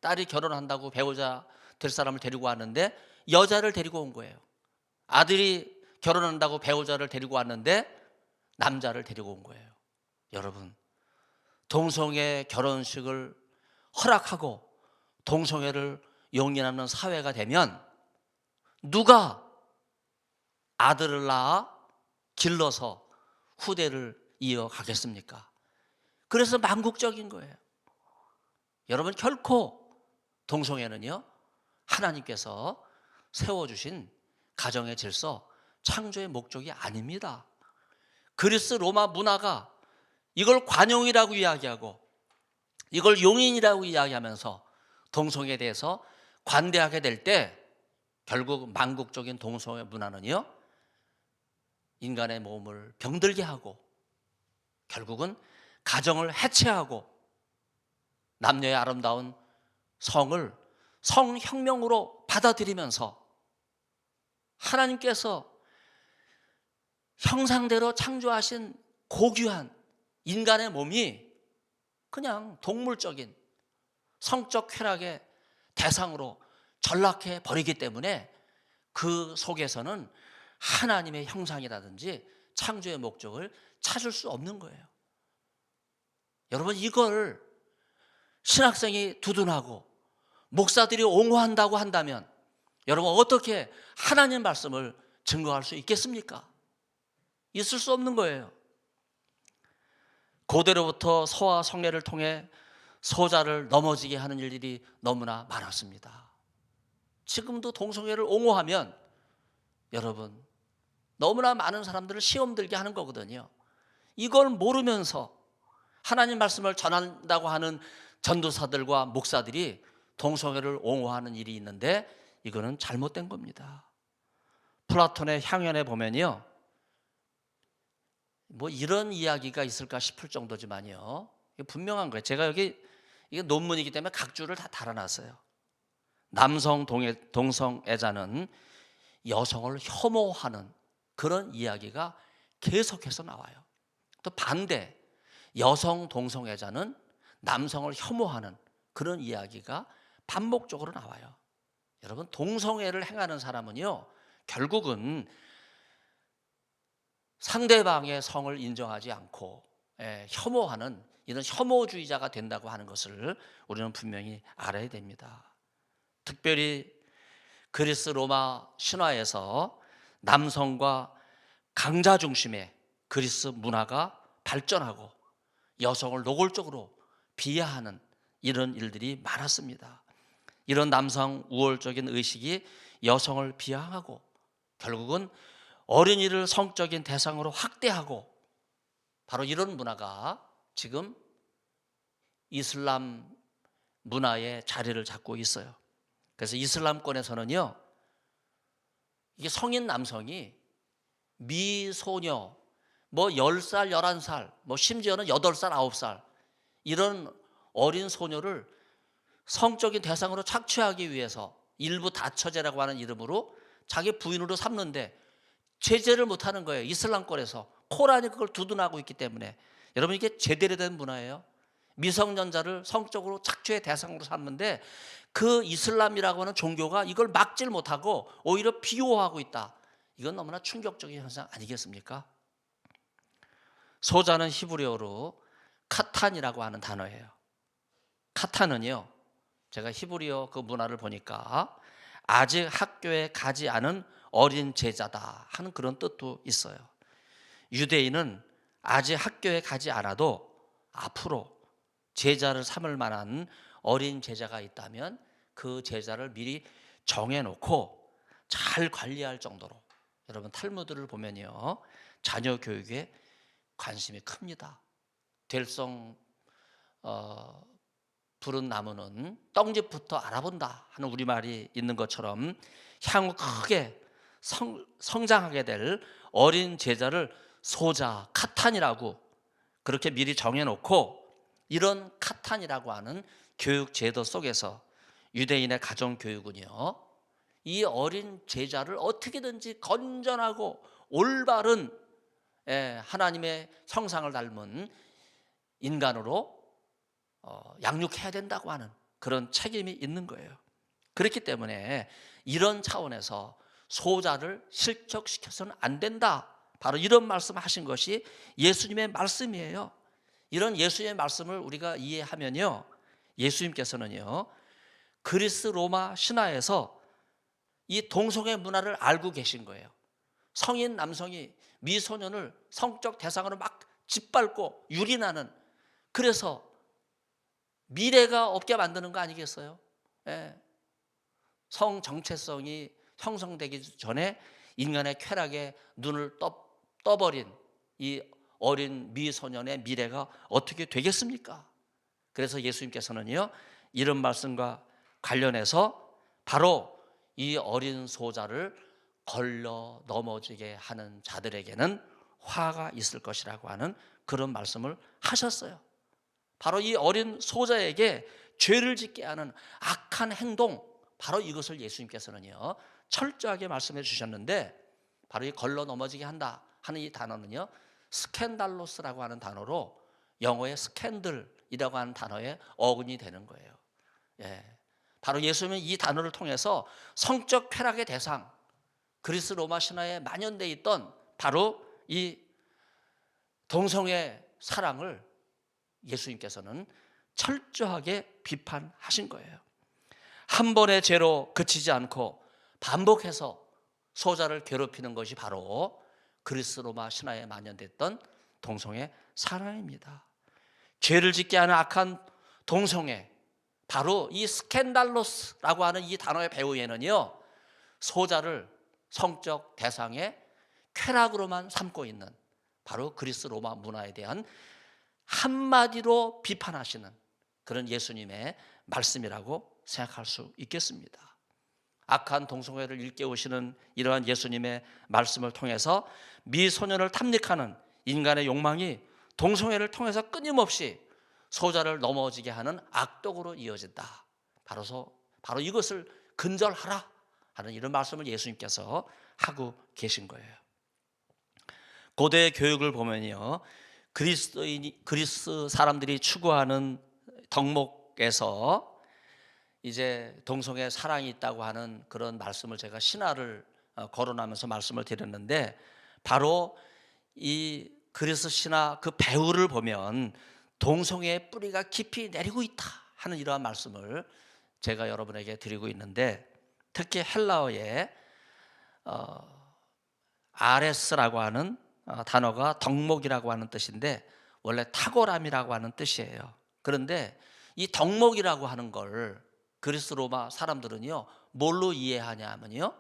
딸이 결혼한다고 배우자 될 사람을 데리고 왔는데 여자를 데리고 온 거예요. 아들이 결혼한다고 배우자를 데리고 왔는데 남자를 데리고 온 거예요. 여러분, 동성애 결혼식을 허락하고 동성애를 용인하는 사회가 되면 누가 아들을 낳아 길러서 후대를 이어가겠습니까? 그래서 망국적인 거예요. 여러분, 결코 동성애는요, 하나님께서 세워주신 가정의 질서, 창조의 목적이 아닙니다. 그리스 로마 문화가 이걸 관용이라고 이야기하고 이걸 용인이라고 이야기하면서 동성애에 대해서 관대하게 될 때 결국 망국적인 동성애 문화는요, 인간의 몸을 병들게 하고 결국은 가정을 해체하고 남녀의 아름다운 성을 성혁명으로 받아들이면서 하나님께서 형상대로 창조하신 고귀한 인간의 몸이 그냥 동물적인 성적 쾌락의 대상으로 전락해 버리기 때문에 그 속에서는 하나님의 형상이라든지 창조의 목적을 찾을 수 없는 거예요. 여러분, 이걸 신학생이 두둔하고 목사들이 옹호한다고 한다면 여러분, 어떻게 하나님 말씀을 증거할 수 있겠습니까? 있을 수 없는 거예요. 고대로부터 소와 성애를 통해 소자를 넘어지게 하는 일들이 너무나 많았습니다. 지금도 동성애를 옹호하면 여러분, 너무나 많은 사람들을 시험 들게 하는 거거든요. 이걸 모르면서 하나님 말씀을 전한다고 하는 전도사들과 목사들이 동성애를 옹호하는 일이 있는데 이거는 잘못된 겁니다. 플라톤의 향연에 보면요, 뭐 이런 이야기가 있을까 싶을 정도지만요, 이게 분명한 거예요. 제가 여기 이게 논문이기 때문에 각 줄을 다 달아놨어요. 남성 동성애자는 여성을 혐오하는 그런 이야기가 계속해서 나와요. 또 반대, 여성 동성애자는 남성을 혐오하는 그런 이야기가 반복적으로 나와요. 여러분, 동성애를 행하는 사람은요, 결국은 상대방의 성을 인정하지 않고 혐오하는 이런 혐오주의자가 된다고 하는 것을 우리는 분명히 알아야 됩니다. 특별히 그리스 로마 신화에서 남성과 강자 중심의 그리스 문화가 발전하고 여성을 노골적으로 비하하는 이런 일들이 많았습니다. 이런 남성 우월적인 의식이 여성을 비하하고 결국은 어린이를 성적인 대상으로 확대하고, 바로 이런 문화가 지금 이슬람 문화의 자리를 잡고 있어요. 그래서 이슬람권에서는요, 이게 성인 남성이 미소녀, 뭐 10살, 11살, 뭐 심지어는 8살, 9살 이런 어린 소녀를 성적인 대상으로 착취하기 위해서 일부 다처제라고 하는 이름으로 자기 부인으로 삼는데 제재를 못하는 거예요. 이슬람권에서 코란이 그걸 두둔하고 있기 때문에. 여러분, 이게 제대로 된 문화예요. 미성년자를 성적으로 착취의 대상으로 삼는데 그 이슬람이라고 하는 종교가 이걸 막질 못하고 오히려 비호하고 있다. 이건 너무나 충격적인 현상 아니겠습니까? 소자는 히브리어로 카탄이라고 하는 단어예요. 카탄은요, 제가 히브리어 그 문화를 보니까 아직 학교에 가지 않은 어린 제자다 하는 그런 뜻도 있어요. 유대인은 아직 학교에 가지 않아도 앞으로 제자를 삼을 만한 어린 제자가 있다면 그 제자를 미리 정해놓고 잘 관리할 정도로, 여러분 탈무드를 보면요, 자녀 교육에 관심이 큽니다. 될성 부른 나무는 떡잎부터 알아본다 하는 우리말이 있는 것처럼 향후 크게 성장하게 될 어린 제자를 소자, 카탄이라고 그렇게 미리 정해놓고, 이런 카탄이라고 하는 교육 제도 속에서 유대인의 가정교육은요, 이 어린 제자를 어떻게든지 건전하고 올바른 하나님의 형상을 닮은 인간으로 양육해야 된다고 하는 그런 책임이 있는 거예요. 그렇기 때문에 이런 차원에서 소자를 실격시켜서는 안 된다, 바로 이런 말씀하신 것이 예수님의 말씀이에요. 이런 예수님의 말씀을 우리가 이해하면요, 예수님께서는요, 그리스 로마 신화에서 이 동성애 문화를 알고 계신 거예요. 성인 남성이 미소년을 성적 대상으로 막 짓밟고 유린하는, 그래서 미래가 없게 만드는 거 아니겠어요? 성 정체성이 형성되기 전에 인간의 쾌락에 눈을 떠버린 이 어린 미소년의 미래가 어떻게 되겠습니까? 그래서 예수님께서는요, 이런 말씀과 관련해서 바로 이 어린 소자를 걸러 넘어지게 하는 자들에게는 화가 있을 것이라고 하는 그런 말씀을 하셨어요. 바로 이 어린 소자에게 죄를 짓게 하는 악한 행동, 바로 이것을 예수님께서는요 철저하게 말씀해 주셨는데, 바로 이 걸러 넘어지게 한다 하는 이 단어는요 스캔달로스라고 하는 단어로, 영어의 스캔들이라고 하는 단어에 어근이 되는 거예요. 바로 예수님은 이 단어를 통해서 성적 쾌락의 대상, 그리스 로마 신화에 만연되어 있던 바로 이 동성애 사랑을 예수님께서는 철저하게 비판하신 거예요. 한 번의 죄로 그치지 않고 반복해서 소자를 괴롭히는 것이 바로 그리스 로마 신화에 만연됐던 동성애 사랑입니다. 죄를 짓게 하는 악한 동성애, 바로 이 스캔달로스라고 하는 이 단어의 배후에는요 소자를 성적 대상의 쾌락으로만 삼고 있는 바로 그리스 로마 문화에 대한 한마디로 비판하시는 그런 예수님의 말씀이라고 생각할 수 있겠습니다. 악한 동성애를 일깨우시는 이러한 예수님의 말씀을 통해서 미소년을 탐닉하는 인간의 욕망이 동성애를 통해서 끊임없이 소자를 넘어지게 하는 악독으로 이어진다. 바로 이것을 근절하라 하는 이런 말씀을 예수님께서 하고 계신 거예요. 고대 교육을 보면요, 그리스 사람들이 추구하는 덕목에서 이제 동성애 사랑이 있다고 하는 그런 말씀을 제가 신화를 거론하면서 말씀을 드렸는데, 바로 이 그리스 신화 그 배후를 보면 동성애의 뿌리가 깊이 내리고 있다 하는 이러한 말씀을 제가 여러분에게 드리고 있는데, 특히 헬라어에 아레스라고 하는 단어가 덕목이라고 하는 뜻인데 원래 탁월함이라고 하는 뜻이에요. 그런데 이 덕목이라고 하는 걸 그리스 로마 사람들은요 뭘로 이해하냐 하면요,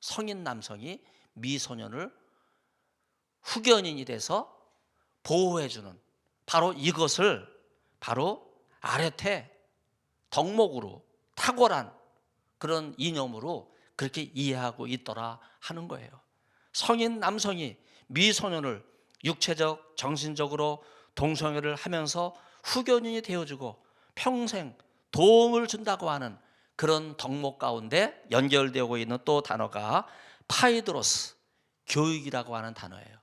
성인 남성이 미소년을 후견인이 돼서 보호해주는 바로 이것을 바로 아레테, 덕목으로 탁월한 그런 이념으로 그렇게 이해하고 있더라 하는 거예요. 성인 남성이 미소년을 육체적, 정신적으로 동성애를 하면서 후견인이 되어주고 평생 도움을 준다고 하는 그런 덕목 가운데 연결되고 있는 또 단어가 파이드로스, 교육이라고 하는 단어예요.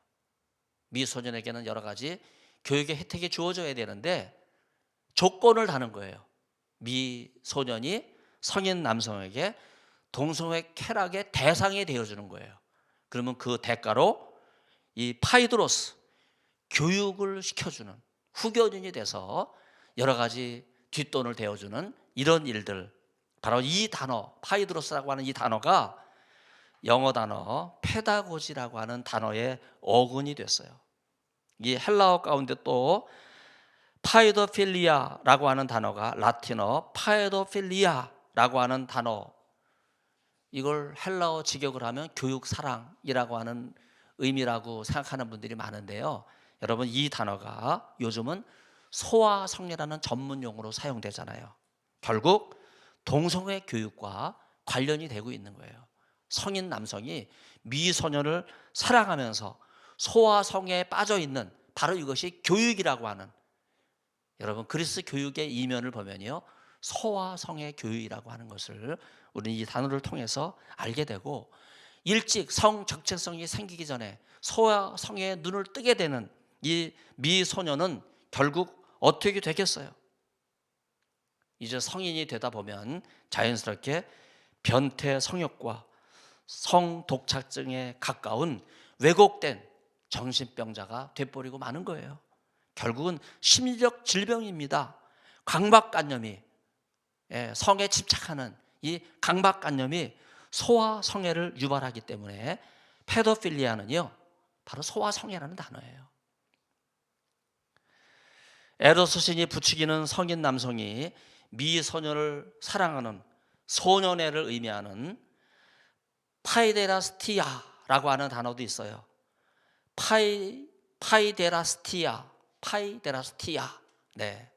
미소년에게는 여러 가지 교육의 혜택이 주어져야 되는데 조건을 다는 거예요. 미소년이 성인 남성에게 동성애 쾌락의 대상이 되어주는 거예요. 그러면 그 대가로 이 파이드로스, 교육을 시켜주는 후견인이 돼서 여러 가지 뒷돈을 대어주는 이런 일들, 바로 이 단어 파이드로스라고 하는 이 단어가 영어 단어 페다고지라고 하는 단어의 어근이 됐어요. 이 헬라어 가운데 또 파이도필리아라고 하는 단어가 라틴어 파이도필리아라고 하는 단어, 이걸 헬라어 직역을 하면 교육 사랑이라고 하는 의미라고 생각하는 분들이 많은데요, 여러분 이 단어가 요즘은 소아성애라는 전문 용어로 사용되잖아요. 결국 동성애 교육과 관련이 되고 있는 거예요. 성인 남성이 미소년을 사랑하면서 소아성애에 빠져 있는 바로 이것이 교육이라고 하는, 여러분 그리스 교육의 이면을 보면요 소아성애 교육이라고 하는 것을 우리는 이 단어를 통해서 알게 되고, 일찍 성적체성이 생기기 전에 소아성애에 눈을 뜨게 되는 이 미소년은 결국 어떻게 되겠어요? 이제 성인이 되다 보면 자연스럽게 변태 성욕과 성독착증에 가까운 왜곡된 정신병자가 돼버리고 마는 거예요. 결국은 심리적 질병입니다. 강박관념이, 성에 집착하는 이 강박관념이 소아성애를 유발하기 때문에 페도필리아는요 바로 소아성애라는 단어예요. 에로스 신이 부추기는 성인 남성이 미소년을 사랑하는 소년애를 의미하는 파이데라스티아라고 하는 단어도 있어요. 파이데라스티아. 네.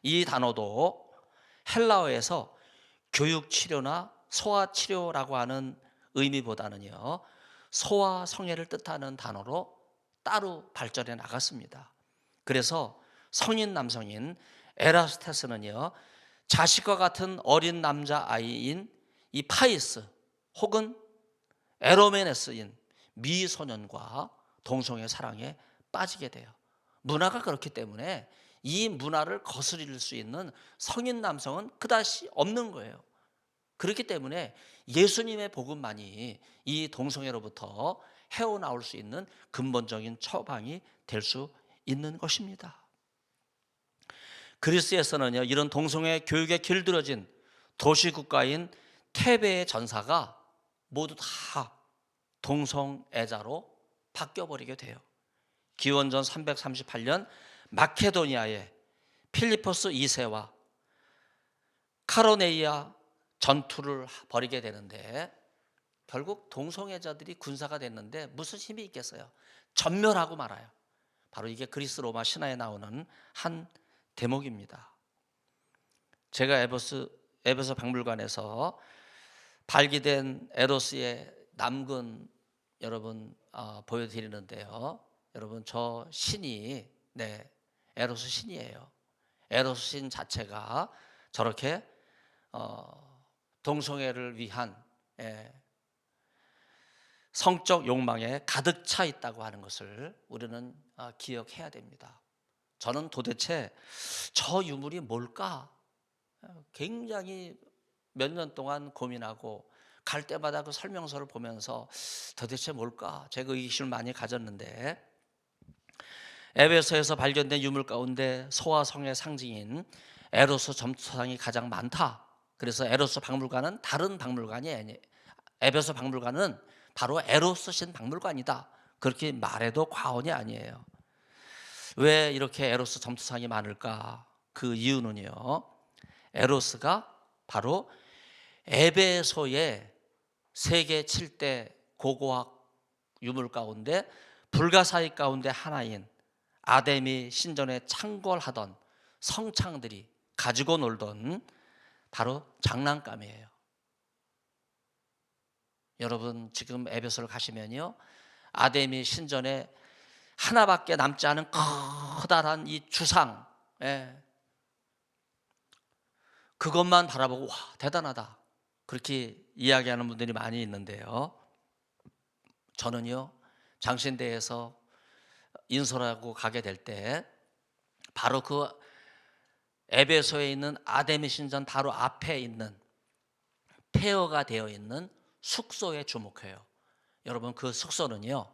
이 단어도 헬라어에서 교육치료나 소아치료라고 하는 의미보다는요 소아성애를 뜻하는 단어로 따로 발전해 나갔습니다. 그래서 성인 남성인 에라스테스는요 자식과 같은 어린 남자아이인 이 파이스 혹은 에로메네스인 미소년과 동성애 사랑에 빠지게 돼요. 문화가 그렇기 때문에 이 문화를 거스릴 수 있는 성인 남성은 그다지 없는 거예요. 그렇기 때문에 예수님의 복음만이 이 동성애로부터 헤어나올 수 있는 근본적인 처방이 될 수 있는 것입니다. 그리스에서는요 이런 동성애 교육에 길들여진 도시국가인 테베의 전사가 모두 다 동성애자로 바뀌어버리게 돼요. 기원전 338년 마케도니아의 필리포스 2세와 카로네이아 전투를 벌이게 되는데 결국 동성애자들이 군사가 됐는데 무슨 힘이 있겠어요? 전멸하고 말아요. 바로 이게 그리스 로마 신화에 나오는 한 대목입니다. 제가 에베소 박물관에서 발기된 에로스의 남근 여러분 보여드리는데요. 여러분 저 신이 에로스 신이에요. 에로스 신 자체가 저렇게 동성애를 위한 성적 욕망에 가득 차 있다고 하는 것을 우리는 기억해야 됩니다. 저는 도대체 저 유물이 뭘까? 굉장히 몇 년 동안 고민하고 갈 때마다 그 설명서를 보면서 도대체 뭘까? 제가 의식을 많이 가졌는데 에베소에서 발견된 유물 가운데 소와 성의 상징인 에로스 점토상이 가장 많다. 그래서 에로스 박물관은 다른 박물관이 아니에요. 에베소 박물관은 바로 에로스 신 박물관이다. 그렇게 말해도 과언이 아니에요. 왜 이렇게 에로스 점토상이 많을까? 그 이유는요. 에로스가 바로 에베소의 세계 7대 고고학 유물 가운데 불가사의 가운데 하나인 아데미 신전에 창궐하던 성창들이 가지고 놀던 바로 장난감이에요. 여러분 지금 에베소를 가시면요. 아데미 신전에 하나밖에 남지 않은 커다란 이 주상, 그것만 바라보고 와 대단하다 그렇게 이야기하는 분들이 많이 있는데요. 저는요 장신대에서 인솔하고 가게 될 때 바로 그 에베소에 있는 아데미 신전 바로 앞에 있는 폐허가 되어 있는 숙소에 주목해요. 여러분 그 숙소는요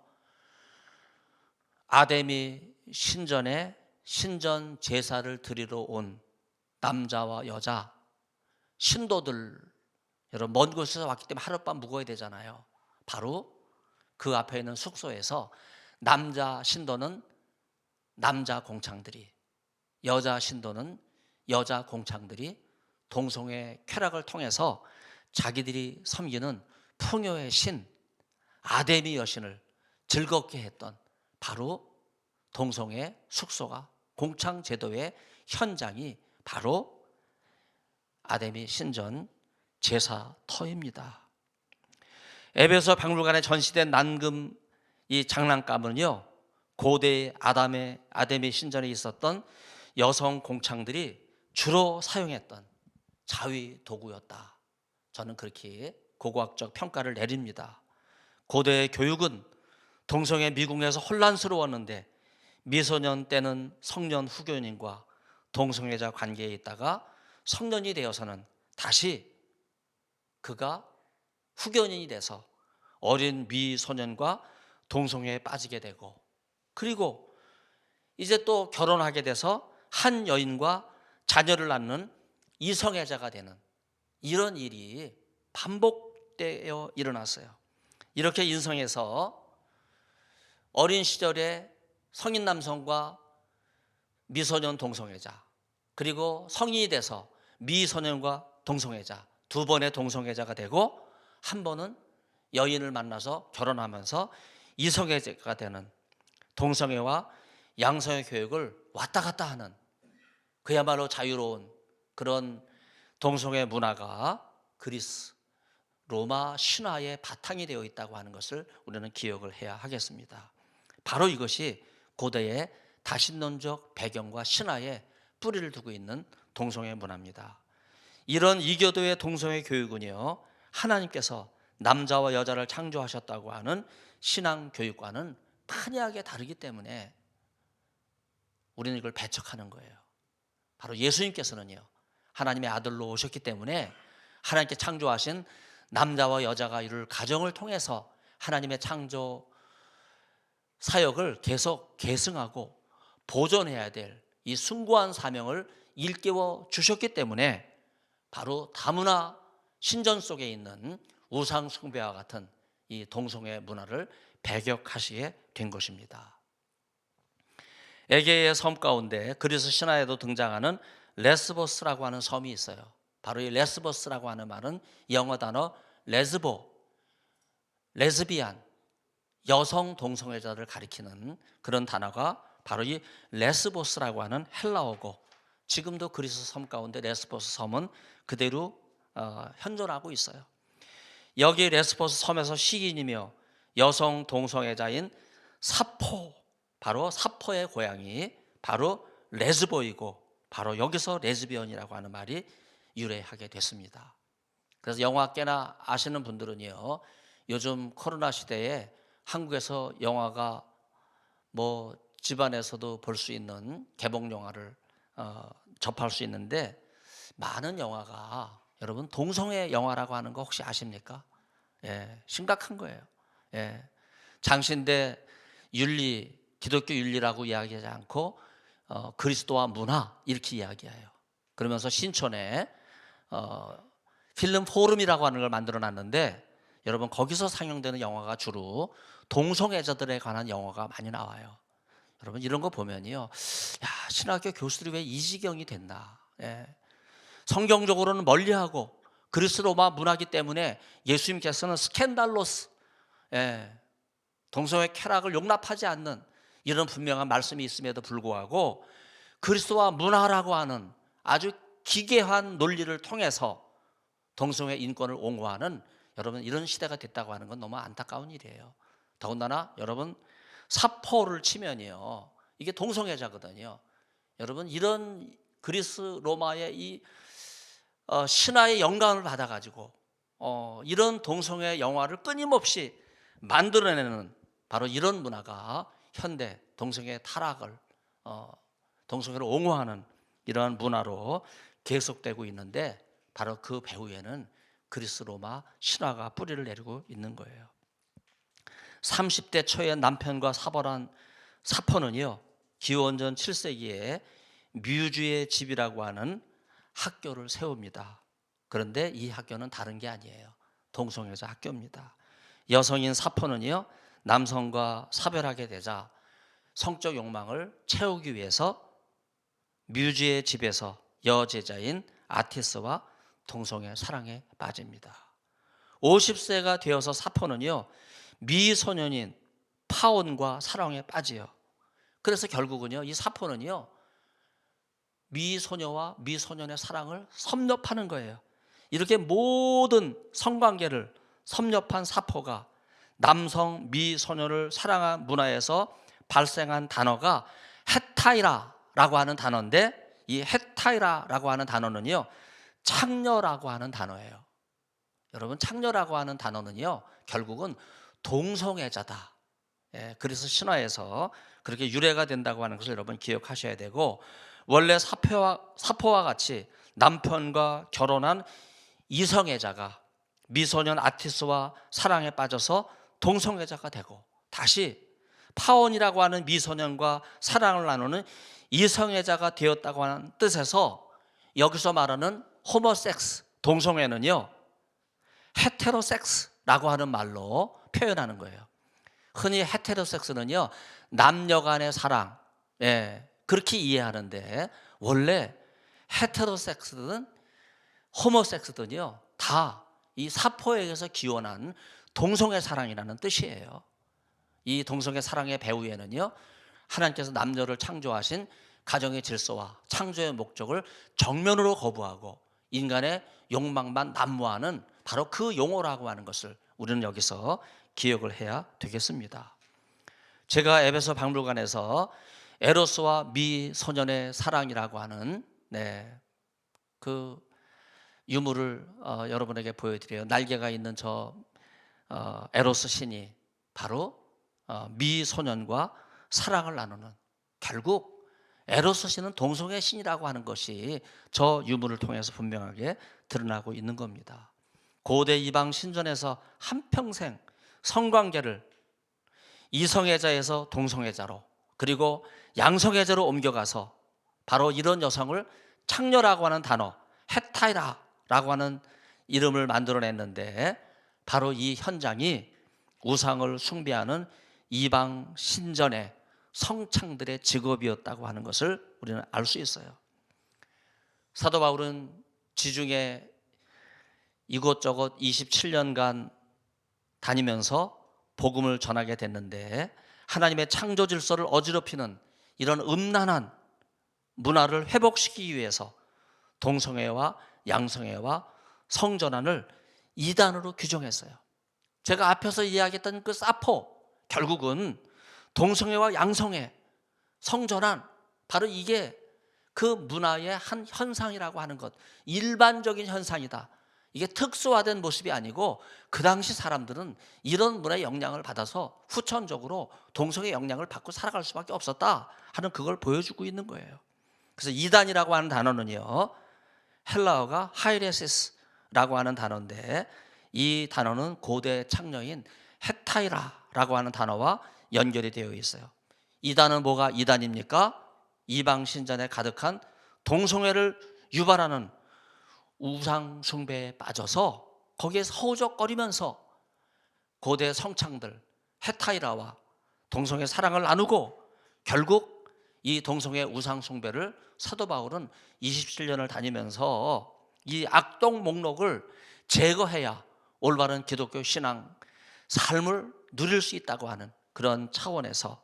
아데미 신전에 신전 제사를 드리러 온 남자와 여자 신도들, 여러분 먼 곳에서 왔기 때문에 하룻밤 묵어야 되잖아요. 바로 그 앞에 있는 숙소에서 남자 신도는 남자 공창들이, 여자 신도는 여자 공창들이 동성애 쾌락을 통해서 자기들이 섬기는 풍요의 신 아데미 여신을 즐겁게 했던 바로 동성애 숙소가 공창 제도의 현장이 바로 아데미 신전 제사터입니다. 에베소 박물관에 전시된 난금 이 장난감은요 고대 아데미 신전에 있었던 여성 공창들이 주로 사용했던 자위 도구였다. 저는 그렇게 고고학적 평가를 내립니다. 고대의 교육은 동성애 미궁에서 혼란스러웠는데 미소년 때는 성년 후견인과 동성애자 관계에 있다가 성년이 되어서는 다시 그가 후견인이 돼서 어린 미소년과 동성애에 빠지게 되고 그리고 이제 또 결혼하게 돼서 한 여인과 자녀를 낳는 이성애자가 되는 이런 일이 반복되어 일어났어요. 이렇게 인성에서 어린 시절에 성인 남성과 미소년 동성애자 그리고 성인이 돼서 미소년과 동성애자 두 번의 동성애자가 되고 한 번은 여인을 만나서 결혼하면서 이성애자가 되는 동성애와 양성애 교육을 왔다 갔다 하는 그야말로 자유로운 그런 동성애 문화가 그리스 로마 신화의 바탕이 되어 있다고 하는 것을 우리는 기억을 해야 하겠습니다. 바로 이것이 고대의 다신론적 배경과 신화에 뿌리를 두고 있는 동성애 문화입니다. 이런 이교도의 동성애 교육은요 하나님께서 남자와 여자를 창조하셨다고 하는 신앙 교육과는 판이하게 다르기 때문에 우리는 이걸 배척하는 거예요. 바로 예수님께서는요 하나님의 아들로 오셨기 때문에 하나님께 창조하신 남자와 여자가 이룰 가정을 통해서 하나님의 창조 사역을 계속 계승하고 보존해야 될 이 숭고한 사명을 일깨워 주셨기 때문에 바로 다문화 신전 속에 있는 우상 숭배와 같은 이 동성애 문화를 배격하시게 된 것입니다. 에게의 섬 가운데 그리스 신화에도 등장하는 레스보스라고 하는 섬이 있어요. 바로 이 레스보스라고 하는 말은 영어 단어 레즈보, 레즈비안, 여성 동성애자를 가리키는 그런 단어가 바로 이 레스보스라고 하는 헬라어고, 지금도 그리스 섬 가운데 레스보스 섬은 그대로 현존하고 있어요. 여기 레스보스 섬에서 시인이며 여성 동성애자인 사포, 바로 사포의 고향이 바로 레즈보이고, 바로 여기서 레즈비언이라고 하는 말이 유래하게 됐습니다. 그래서 영화 꽤나 아시는 분들은요, 요즘 코로나 시대에 한국에서 영화가 뭐 집안에서도 볼 수 있는 개봉 영화를 접할 수 있는데, 많은 영화가 여러분 동성애 영화라고 하는 거 혹시 아십니까? 예, 심각한 거예요. 예, 장신대 윤리, 기독교 윤리라고 이야기하지 않고 그리스도와 문화 이렇게 이야기해요. 그러면서 신촌에 필름 포럼이라고 하는 걸 만들어 놨는데, 여러분 거기서 상영되는 영화가 주로 동성애자들에 관한 영화가 많이 나와요. 여러분 이런 거 보면요, 야, 신학교 교수들이 왜 이 지경이 됐나. 예. 성경적으로는 멀리하고 그리스 로마 문화기 때문에 예수님께서는 스캔달로스, 예, 동성애 쾌락을 용납하지 않는 이런 분명한 말씀이 있음에도 불구하고 그리스도와 문화라고 하는 아주 기괴한 논리를 통해서 동성애 인권을 옹호하는, 여러분 이런 시대가 됐다고 하는 건 너무 안타까운 일이에요. 더군다나 여러분 사포를 치면요, 이게 동성애자거든요. 여러분 이런 그리스 로마의 이 신화의 영감을 받아가지고 이런 동성애 영화를 끊임없이 만들어내는 바로 이런 문화가 현대 동성애 타락을, 동성애를 옹호하는 이러한 문화로 계속되고 있는데, 바로 그 배후에는 그리스 로마 신화가 뿌리를 내리고 있는 거예요. 30대 초에 남편과 사별한 사포는요, 기원전 7세기에 뮤즈의 집이라고 하는 학교를 세웁니다. 그런데 이 학교는 다른 게 아니에요. 동성애자 학교입니다. 여성인 사포는요, 남성과 사별하게 되자 성적 욕망을 채우기 위해서 뮤즈의 집에서 여제자인 아티스와 동성애 사랑에 빠집니다. 50세가 되어서 사포는요, 미소년인 파온과 사랑에 빠져요. 그래서 결국은요, 이 사포는요, 미소녀와 미소년의 사랑을 섭렵하는 거예요. 이렇게 모든 성관계를 섭렵한 사포가 남성 미소녀를 사랑한 문화에서 발생한 단어가 헤타이라라고 하는 단어인데, 이 헤타이라라고 하는 단어는요, 창녀라고 하는 단어예요. 여러분 창녀라고 하는 단어는요, 결국은 동성애자다. 예, 그래서 신화에서 그렇게 유래가 된다고 하는 것을 여러분 기억하셔야 되고, 원래 사포와 같이 남편과 결혼한 이성애자가 미소년 아티스와 사랑에 빠져서 동성애자가 되고, 다시 파원이라고 하는 미소년과 사랑을 나누는 이성애자가 되었다고 하는 뜻에서, 여기서 말하는 호모섹스, 동성애는요, 헤테로섹스라고 하는 말로 표현하는 거예요. 흔히 헤테로섹스는요, 남녀 간의 사랑, 예, 그렇게 이해하는데, 원래 헤테로섹스든 호모섹스든요, 다 이 사포에게서 기원한 동성애 사랑이라는 뜻이에요. 이 동성애 사랑의 배후에는요, 하나님께서 남녀를 창조하신 가정의 질서와 창조의 목적을 정면으로 거부하고 인간의 욕망만 난무하는 바로 그 용어라고 하는 것을 우리는 여기서 기억을 해야 되겠습니다. 제가 에베소 박물관에서 에로스와 미소년의 사랑이라고 하는 그 유물을 여러분에게 보여드려요. 날개가 있는 저 에로스 신이 바로 미소년과 사랑을 나누는, 결국 에로스 신은 동성애 신이라고 하는 것이 저 유물을 통해서 분명하게 드러나고 있는 겁니다. 고대 이방 신전에서 한평생 성관계를 이성애자에서 동성애자로, 그리고 양성애자로 옮겨가서 바로 이런 여성을 창녀라고 하는 단어, 헤타이라라고 하는 이름을 만들어냈는데, 바로 이 현장이 우상을 숭배하는 이방 신전의 성창들의 직업이었다고 하는 것을 우리는 알 수 있어요. 사도 바울은 지중해 이곳저곳 27년간 다니면서 복음을 전하게 됐는데, 하나님의 창조 질서를 어지럽히는 이런 음란한 문화를 회복시키기 위해서 동성애와 양성애와 성전환을 이단으로 규정했어요. 제가 앞에서 이야기했던 그 사포, 결국은 동성애와 양성애, 성전환, 바로 이게 그 문화의 한 현상이라고 하는 것, 일반적인 현상이다. 이게 특수화된 모습이 아니고 그 당시 사람들은 이런 문화의 영향을 받아서 후천적으로 동성애 영향을 받고 살아갈 수밖에 없었다 하는 그걸 보여주고 있는 거예요. 그래서 이단이라고 하는 단어는요, 헬라어가 하이레시스라고 하는 단어인데, 이 단어는 고대 창녀인 헷타이라라고 하는 단어와 연결이 되어 있어요. 이단은 뭐가 이단입니까? 이방 신전에 가득한 동성애를 유발하는 우상 숭배에 빠져서 거기에서 허우적거리면서 고대 성창들 헷타이라와 동성애 사랑을 나누고, 결국 이 동성애 우상 숭배를 사도 바울은 27년을 다니면서 이 악동 목록을 제거해야 올바른 기독교 신앙 삶을 누릴 수 있다고 하는 그런 차원에서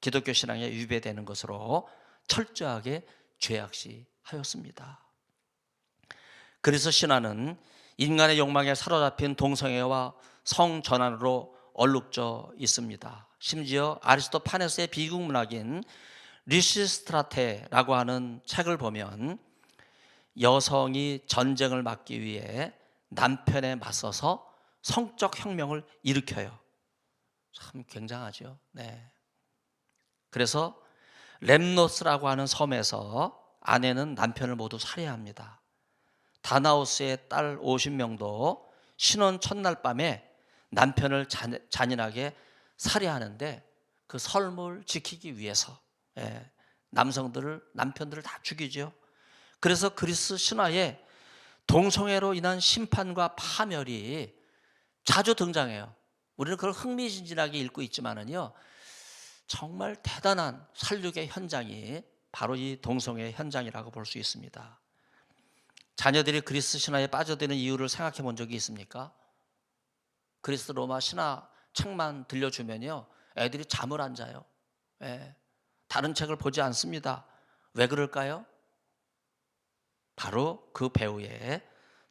기독교 신앙에 위배되는 것으로 철저하게 죄악시하였습니다. 그래서 신화는 인간의 욕망에 사로잡힌 동성애와 성전환으로 얼룩져 있습니다. 심지어 아리스토파네스의 비극문학인 리시스트라테라고 하는 책을 보면 여성이 전쟁을 막기 위해 남편에 맞서서 성적 혁명을 일으켜요. 참 굉장하죠. 네. 그래서 렘노스라고 하는 섬에서 아내는 남편을 모두 살해합니다. 다나우스의 딸 50명도 신혼 첫날 밤에 남편을 잔인하게 살해하는데, 그 설을 지키기 위해서 남편들을 다 죽이죠. 그래서 그리스 신화에 동성애로 인한 심판과 파멸이 자주 등장해요. 우리는 그걸 흥미진진하게 읽고 있지만은요, 정말 대단한 살육의 현장이 바로 이 동성애 현장이라고 볼 수 있습니다. 자녀들이 그리스 신화에 빠져드는 이유를 생각해 본 적이 있습니까? 그리스 로마 신화 책만 들려주면요, 애들이 잠을 안 자요. 다른 책을 보지 않습니다. 왜 그럴까요? 바로 그 배우의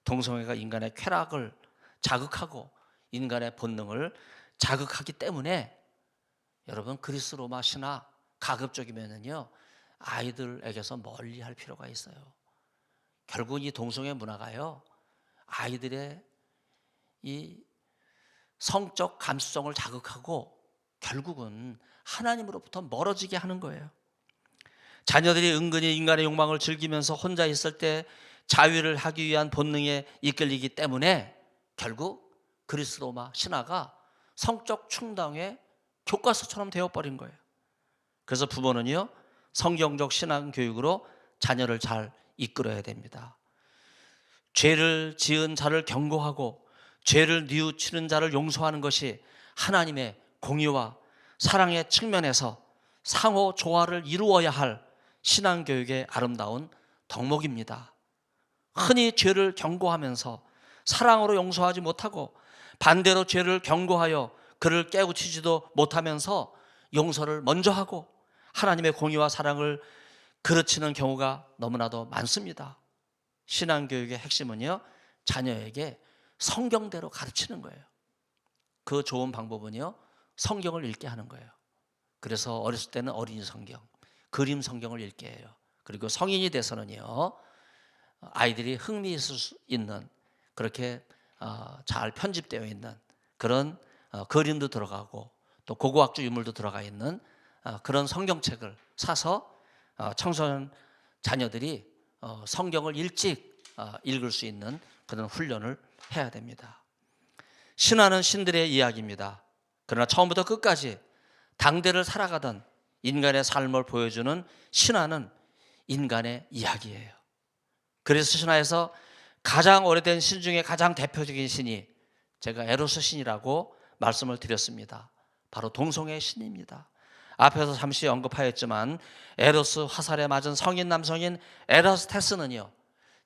동성애가 인간의 쾌락을 자극하고 인간의 본능을 자극하기 때문에, 여러분 그리스 로마 신화 가급적이면은요 아이들에게서 멀리 할 필요가 있어요. 결국 이 동성애 문화가요, 아이들의 이 성적 감수성을 자극하고 결국은 하나님으로부터 멀어지게 하는 거예요. 자녀들이 은근히 인간의 욕망을 즐기면서 혼자 있을 때 자위를 하기 위한 본능에 이끌리기 때문에 결국 그리스 로마 신화가 성적 충동의 교과서처럼 되어버린 거예요. 그래서 부모는요, 성경적 신앙 교육으로 자녀를 잘 이끌어야 됩니다. 죄를 지은 자를 경고하고 죄를 뉘우치는 자를 용서하는 것이 하나님의 공의와 사랑의 측면에서 상호 조화를 이루어야 할 신앙교육의 아름다운 덕목입니다. 흔히 죄를 경고하면서 사랑으로 용서하지 못하고 반대로 죄를 경고하여 그를 깨우치지도 못하면서 용서를 먼저 하고 하나님의 공의와 사랑을 그르치는 경우가 너무나도 많습니다. 신앙교육의 핵심은요, 자녀에게 성경대로 가르치는 거예요. 그 좋은 방법은요, 성경을 읽게 하는 거예요. 그래서 어렸을 때는 어린이 성경, 그림 성경을 읽게 해요. 그리고 성인이 돼서는요, 아이들이 흥미 있을 수 있는, 그렇게 잘 편집되어 있는 그런 그림도 들어가고 또 고고학주 유물도 들어가 있는 그런 성경책을 사서 청소년 자녀들이 성경을 일찍 읽을 수 있는 그런 훈련을 해야 됩니다. 신화는 신들의 이야기입니다. 그러나 처음부터 끝까지 당대를 살아가던 인간의 삶을 보여주는 신화는 인간의 이야기예요. 그래서 신화에서 가장 오래된 신 중에 가장 대표적인 신이 제가 에로스 신이라고 말씀을 드렸습니다. 바로 동성애 신입니다. 앞에서 잠시 언급하였지만 에로스 화살에 맞은 성인 남성인 에라스테스는요,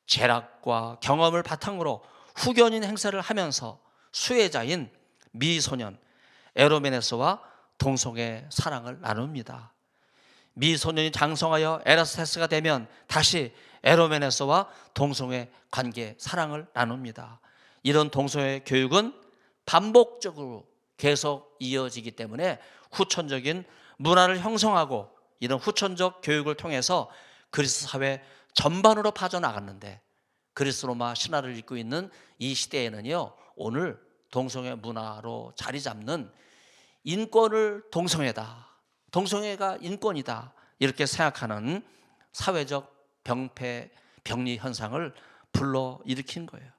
죄락과 경험을 바탕으로 후견인 행세를 하면서 수혜자인 미소년 에로메네스와 동성의 사랑을 나눕니다. 미소년이 장성하여 에라스테스가 되면 다시 에로메네스와 동성의 관계, 사랑을 나눕니다. 이런 동성의 교육은 반복적으로 계속 이어지기 때문에 후천적인 문화를 형성하고 이런 후천적 교육을 통해서 그리스 사회 전반으로 빠져나갔는데, 그리스 로마 신화를 읽고 있는 이 시대에는요, 오늘 동성애 문화로 자리 잡는 인권을 동성애다, 동성애가 인권이다, 이렇게 생각하는 사회적 병폐, 병리 현상을 불러일으킨 거예요.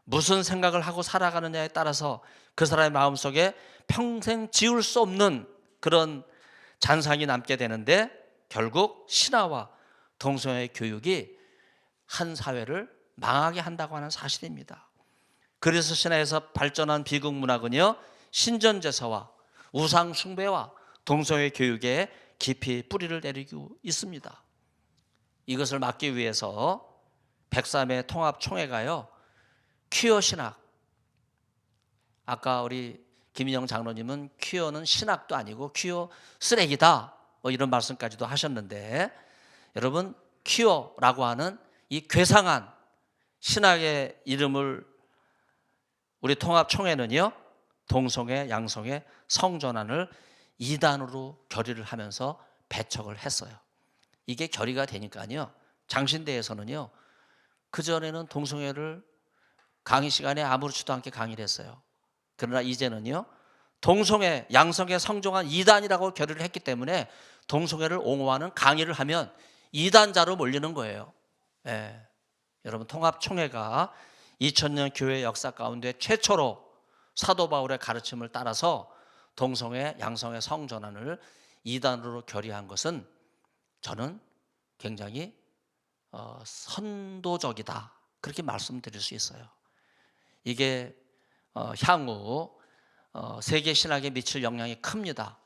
무슨 생각을 하고 살아가느냐에 따라서 그 사람의 마음속에 평생 지울 수 없는 그런 잔상이 남게 되는데, 결국 신화와 동성애 교육이 한 사회를 망하게 한다고 하는 사실입니다. 그리스 신화에서 발전한 비극 문학은요, 신전 제사와 우상 숭배와 동성애 교육에 깊이 뿌리를 내리고 있습니다. 이것을 막기 위해서 103회 통합총회가요, 퀴어 신학, 아까 우리 김인영 장로님은 퀴어는 신학도 아니고 퀴어 쓰레기다, 이런 말씀까지도 하셨는데, 여러분, 퀴어라고 하는 이 괴상한 신학의 이름을 우리 통합총회는요, 동성애, 양성애, 성전환을 이단으로 결의를 하면서 배척을 했어요. 이게 결의가 되니까요, 장신대에서는요, 그전에는 동성애를 강의 시간에 아무렇지도 않게 강의를 했어요. 그러나 이제는요, 동성애, 양성애, 성전환 이단이라고 결의를 했기 때문에 동성애를 옹호하는 강의를 하면 이단자로 몰리는 거예요. 예. 여러분, 통합총회가 2000년 교회 역사 가운데 최초로 사도 바울의 가르침을 따라서 동성애, 양성애, 성전환을 이단으로 결의한 것은 저는 굉장히 선도적이다, 그렇게 말씀드릴 수 있어요. 이게 향후 세계 신학에 미칠 영향이 큽니다.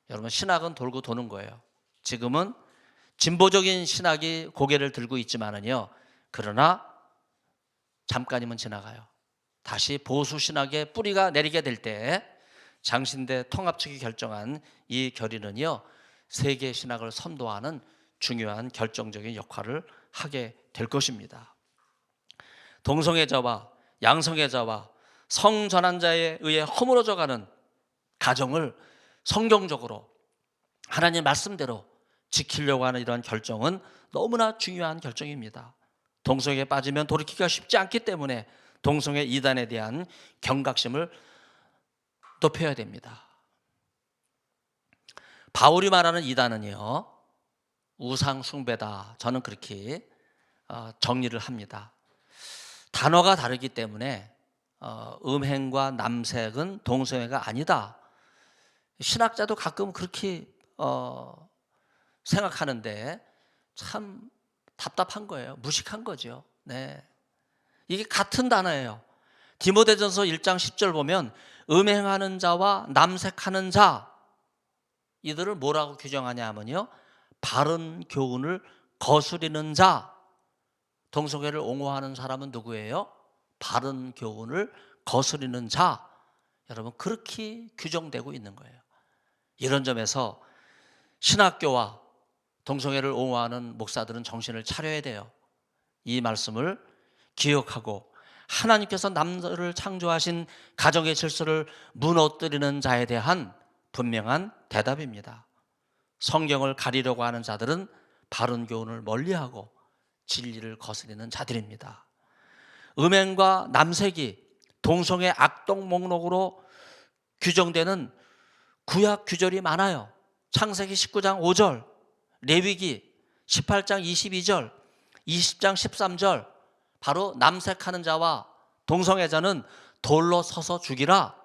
여러분, 신학은 돌고 도는 거예요. 지금은 진보적인 신학이 고개를 들고 있지만은요, 그러나 잠깐이면 지나가요. 다시 보수 신학의 뿌리가 내리게 될 때 장신대 통합 측이 결정한 이 결의는요, 세계 신학을 선도하는 중요한 결정적인 역할을 하게 될 것입니다. 동성애자와 양성애자와 성전환자에 의해 허물어져가는 가정을 성경적으로 하나님 말씀대로 지키려고 하는 이러한 결정은 너무나 중요한 결정입니다. 동성애에 빠지면 돌이키기가 쉽지 않기 때문에 동성애 이단에 대한 경각심을 높여야 됩니다. 바울이 말하는 이단은요, 우상 숭배다, 저는 그렇게 정리를 합니다. 단어가 다르기 때문에 음행과 남색은 동성애가 아니다, 신학자도 가끔 그렇게 생각하는데 참 답답한 거예요. 무식한 거죠. 네. 이게 같은 단어예요. 디모데전서 1장 10절 보면 음행하는 자와 남색하는 자, 이들을 뭐라고 규정하냐 하면요, 바른 교훈을 거스리는 자. 동성애를 옹호하는 사람은 누구예요? 바른 교훈을 거스리는 자. 여러분, 그렇게 규정되고 있는 거예요. 이런 점에서 신학교와 동성애를 옹호하는 목사들은 정신을 차려야 돼요. 이 말씀을 기억하고 하나님께서 남자를 창조하신 가정의 질서를 무너뜨리는 자에 대한 분명한 대답입니다. 성경을 가리려고 하는 자들은 바른 교훈을 멀리하고 진리를 거스리는 자들입니다. 음행과 남색이 동성애 악동 목록으로 규정되는 구약 규절이 많아요. 창세기 19장 5절, 레위기 18장 22절, 20장 13절, 바로 남색하는 자와 동성애자는 돌로 서서 죽이라.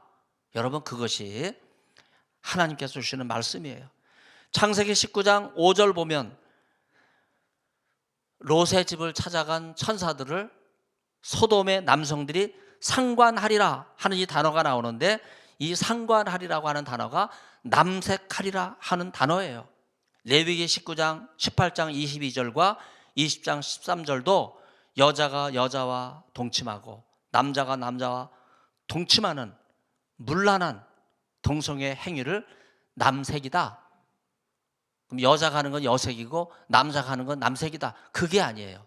여러분, 그것이 하나님께서 주시는 말씀이에요. 창세기 19장 5절 보면 롯의 집을 찾아간 천사들을 소돔의 남성들이 상관하리라 하는 이 단어가 나오는데, 이 상관하리라고 하는 단어가 남색하리라 하는 단어예요. 레위기 19장 18장 22절과 20장 13절도 여자가 여자와 동침하고 남자가 남자와 동침하는 문란한 동성애 행위를 남색이다. 그럼 여자가 하는 건 여색이고 남자가 하는 건 남색이다. 그게 아니에요.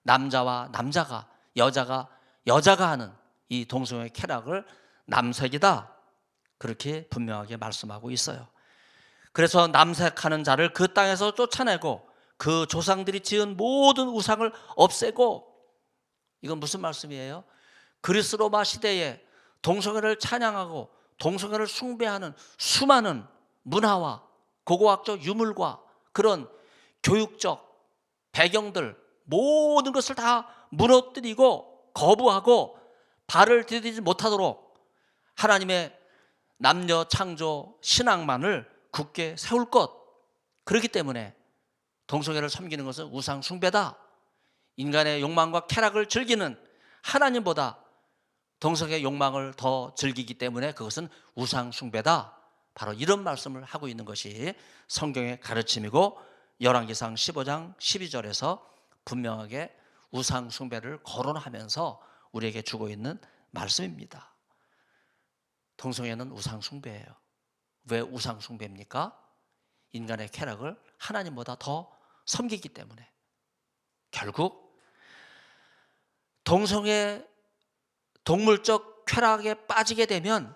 남자와 남자가, 여자가 하는 이 동성애 쾌락을 남색이다. 그렇게 분명하게 말씀하고 있어요. 그래서 남색하는 자를 그 땅에서 쫓아내고 그 조상들이 지은 모든 우상을 없애고, 이건 무슨 말씀이에요? 그리스 로마 시대에 동성애를 찬양하고 동성애를 숭배하는 수많은 문화와 고고학적 유물과 그런 교육적 배경들, 모든 것을 다 무너뜨리고 거부하고 발을 디디지 못하도록 하나님의 남녀 창조 신앙만을 굳게 세울 것. 그렇기 때문에 동성애를 섬기는 것은 우상 숭배다. 인간의 욕망과 쾌락을 즐기는 하나님보다 동성애 욕망을 더 즐기기 때문에 그것은 우상 숭배다. 바로 이런 말씀을 하고 있는 것이 성경의 가르침이고, 열왕기상 15장 12절에서 분명하게 우상 숭배를 거론하면서 우리에게 주고 있는 말씀입니다. 동성애는 우상 숭배예요. 왜 우상 숭배입니까? 인간의 쾌락을 하나님보다 더 섬기기 때문에. 결국 동성애 동물적 쾌락에 빠지게 되면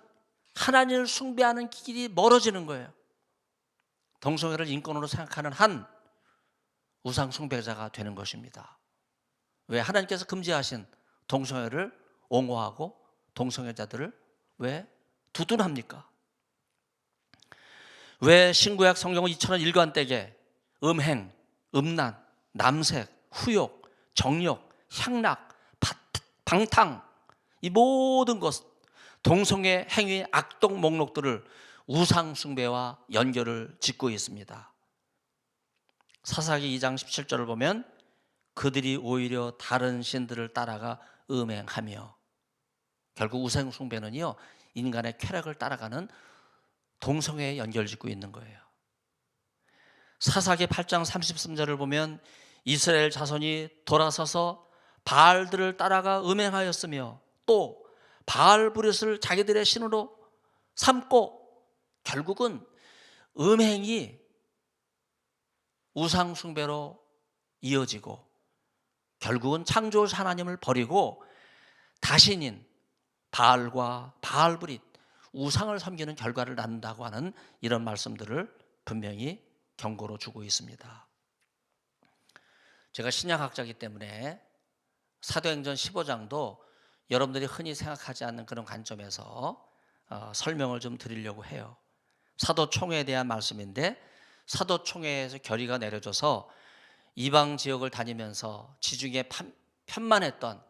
하나님을 숭배하는 길이 멀어지는 거예요. 동성애를 인권으로 생각하는 한 우상 숭배자가 되는 것입니다. 왜 하나님께서 금지하신 동성애를 옹호하고 동성애자들을 왜 두둔합니까? 왜 신구약 성경은 2000년 일관되게 음행, 음란, 남색, 후욕, 정욕, 향락, 방탕, 이 모든 것, 동성애 행위 악동 목록들을 우상 숭배와 연결을 짓고 있습니다. 사사기 2장 17절을 보면 그들이 오히려 다른 신들을 따라가 음행하며, 결국 우상 숭배는요, 인간의 쾌락을 따라가는 동성애에 연결 짓고 있는 거예요. 사사기 8장 33절을 보면 이스라엘 자손이 돌아서서 바알들을 따라가 음행하였으며 또 바알브릿을 자기들의 신으로 삼고, 결국은 음행이 우상 숭배로 이어지고 결국은 창조주 하나님을 버리고 다신인 바알과 바알브릿, 우상을 섬기는 결과를 낳는다고 하는 이런 말씀들을 분명히 경고로 주고 있습니다. 제가 신약학자이기 때문에 사도행전 15장도 여러분들이 흔히 생각하지 않는 그런 관점에서 설명을 좀 드리려고 해요. 사도총회에 대한 말씀인데, 사도총회에서 결의가 내려져서 이방 지역을 다니면서 지중해 편만했던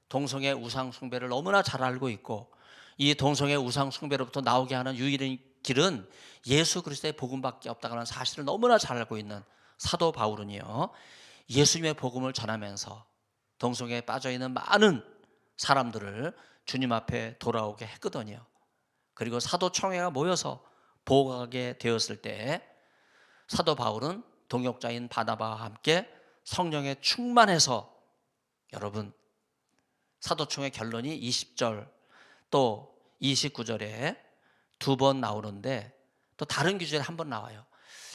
동성애 우상 숭배를 너무나 잘 알고 있고, 이 동성애 우상 숭배로부터 나오게 하는 유일한 길은 예수 그리스도의 복음밖에 없다고 하는 사실을 너무나 잘 알고 있는 사도 바울은요, 예수님의 복음을 전하면서 동성애에 빠져있는 많은 사람들을 주님 앞에 돌아오게 했거든요. 그리고 사도총회가 모여서 보고하게 되었을 때 사도 바울은 동역자인 바나바와 함께 성령에 충만해서, 여러분 사도총회 결론이 20절 또 29절에 두 번 나오는데 또 다른 규절에 한 번 나와요.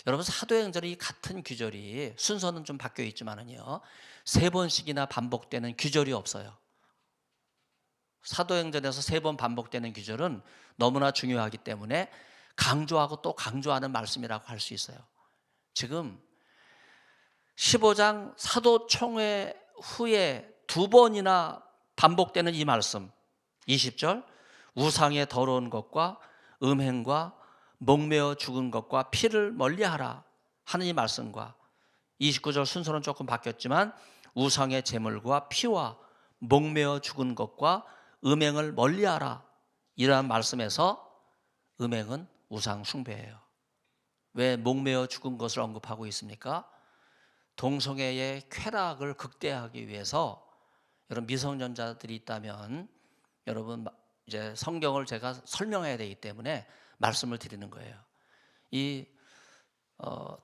여러분 사도행전이 같은 규절이, 순서는 좀 바뀌어 있지만은요, 세 번씩이나 반복되는 규절이 없어요. 사도행전에서 세 번 반복되는 규절은 너무나 중요하기 때문에 강조하고 또 강조하는 말씀이라고 할 수 있어요. 지금 15장 사도총회 후에 두 번이나 반복되는 이 말씀, 20절 우상의 더러운 것과 음행과 목매어 죽은 것과 피를 멀리하라 하는 이 말씀과 29절 순서는 조금 바뀌었지만 우상의 제물과 피와 목매어 죽은 것과 음행을 멀리하라, 이러한 말씀에서 음행은 우상 숭배예요. 왜 목매어 죽은 것을 언급하고 있습니까? 동성애의 쾌락을 극대화하기 위해서, 여러분 미성년자들이 있다면 여러분 이제 성경을 제가 설명해야 되기 때문에 말씀을 드리는 거예요. 이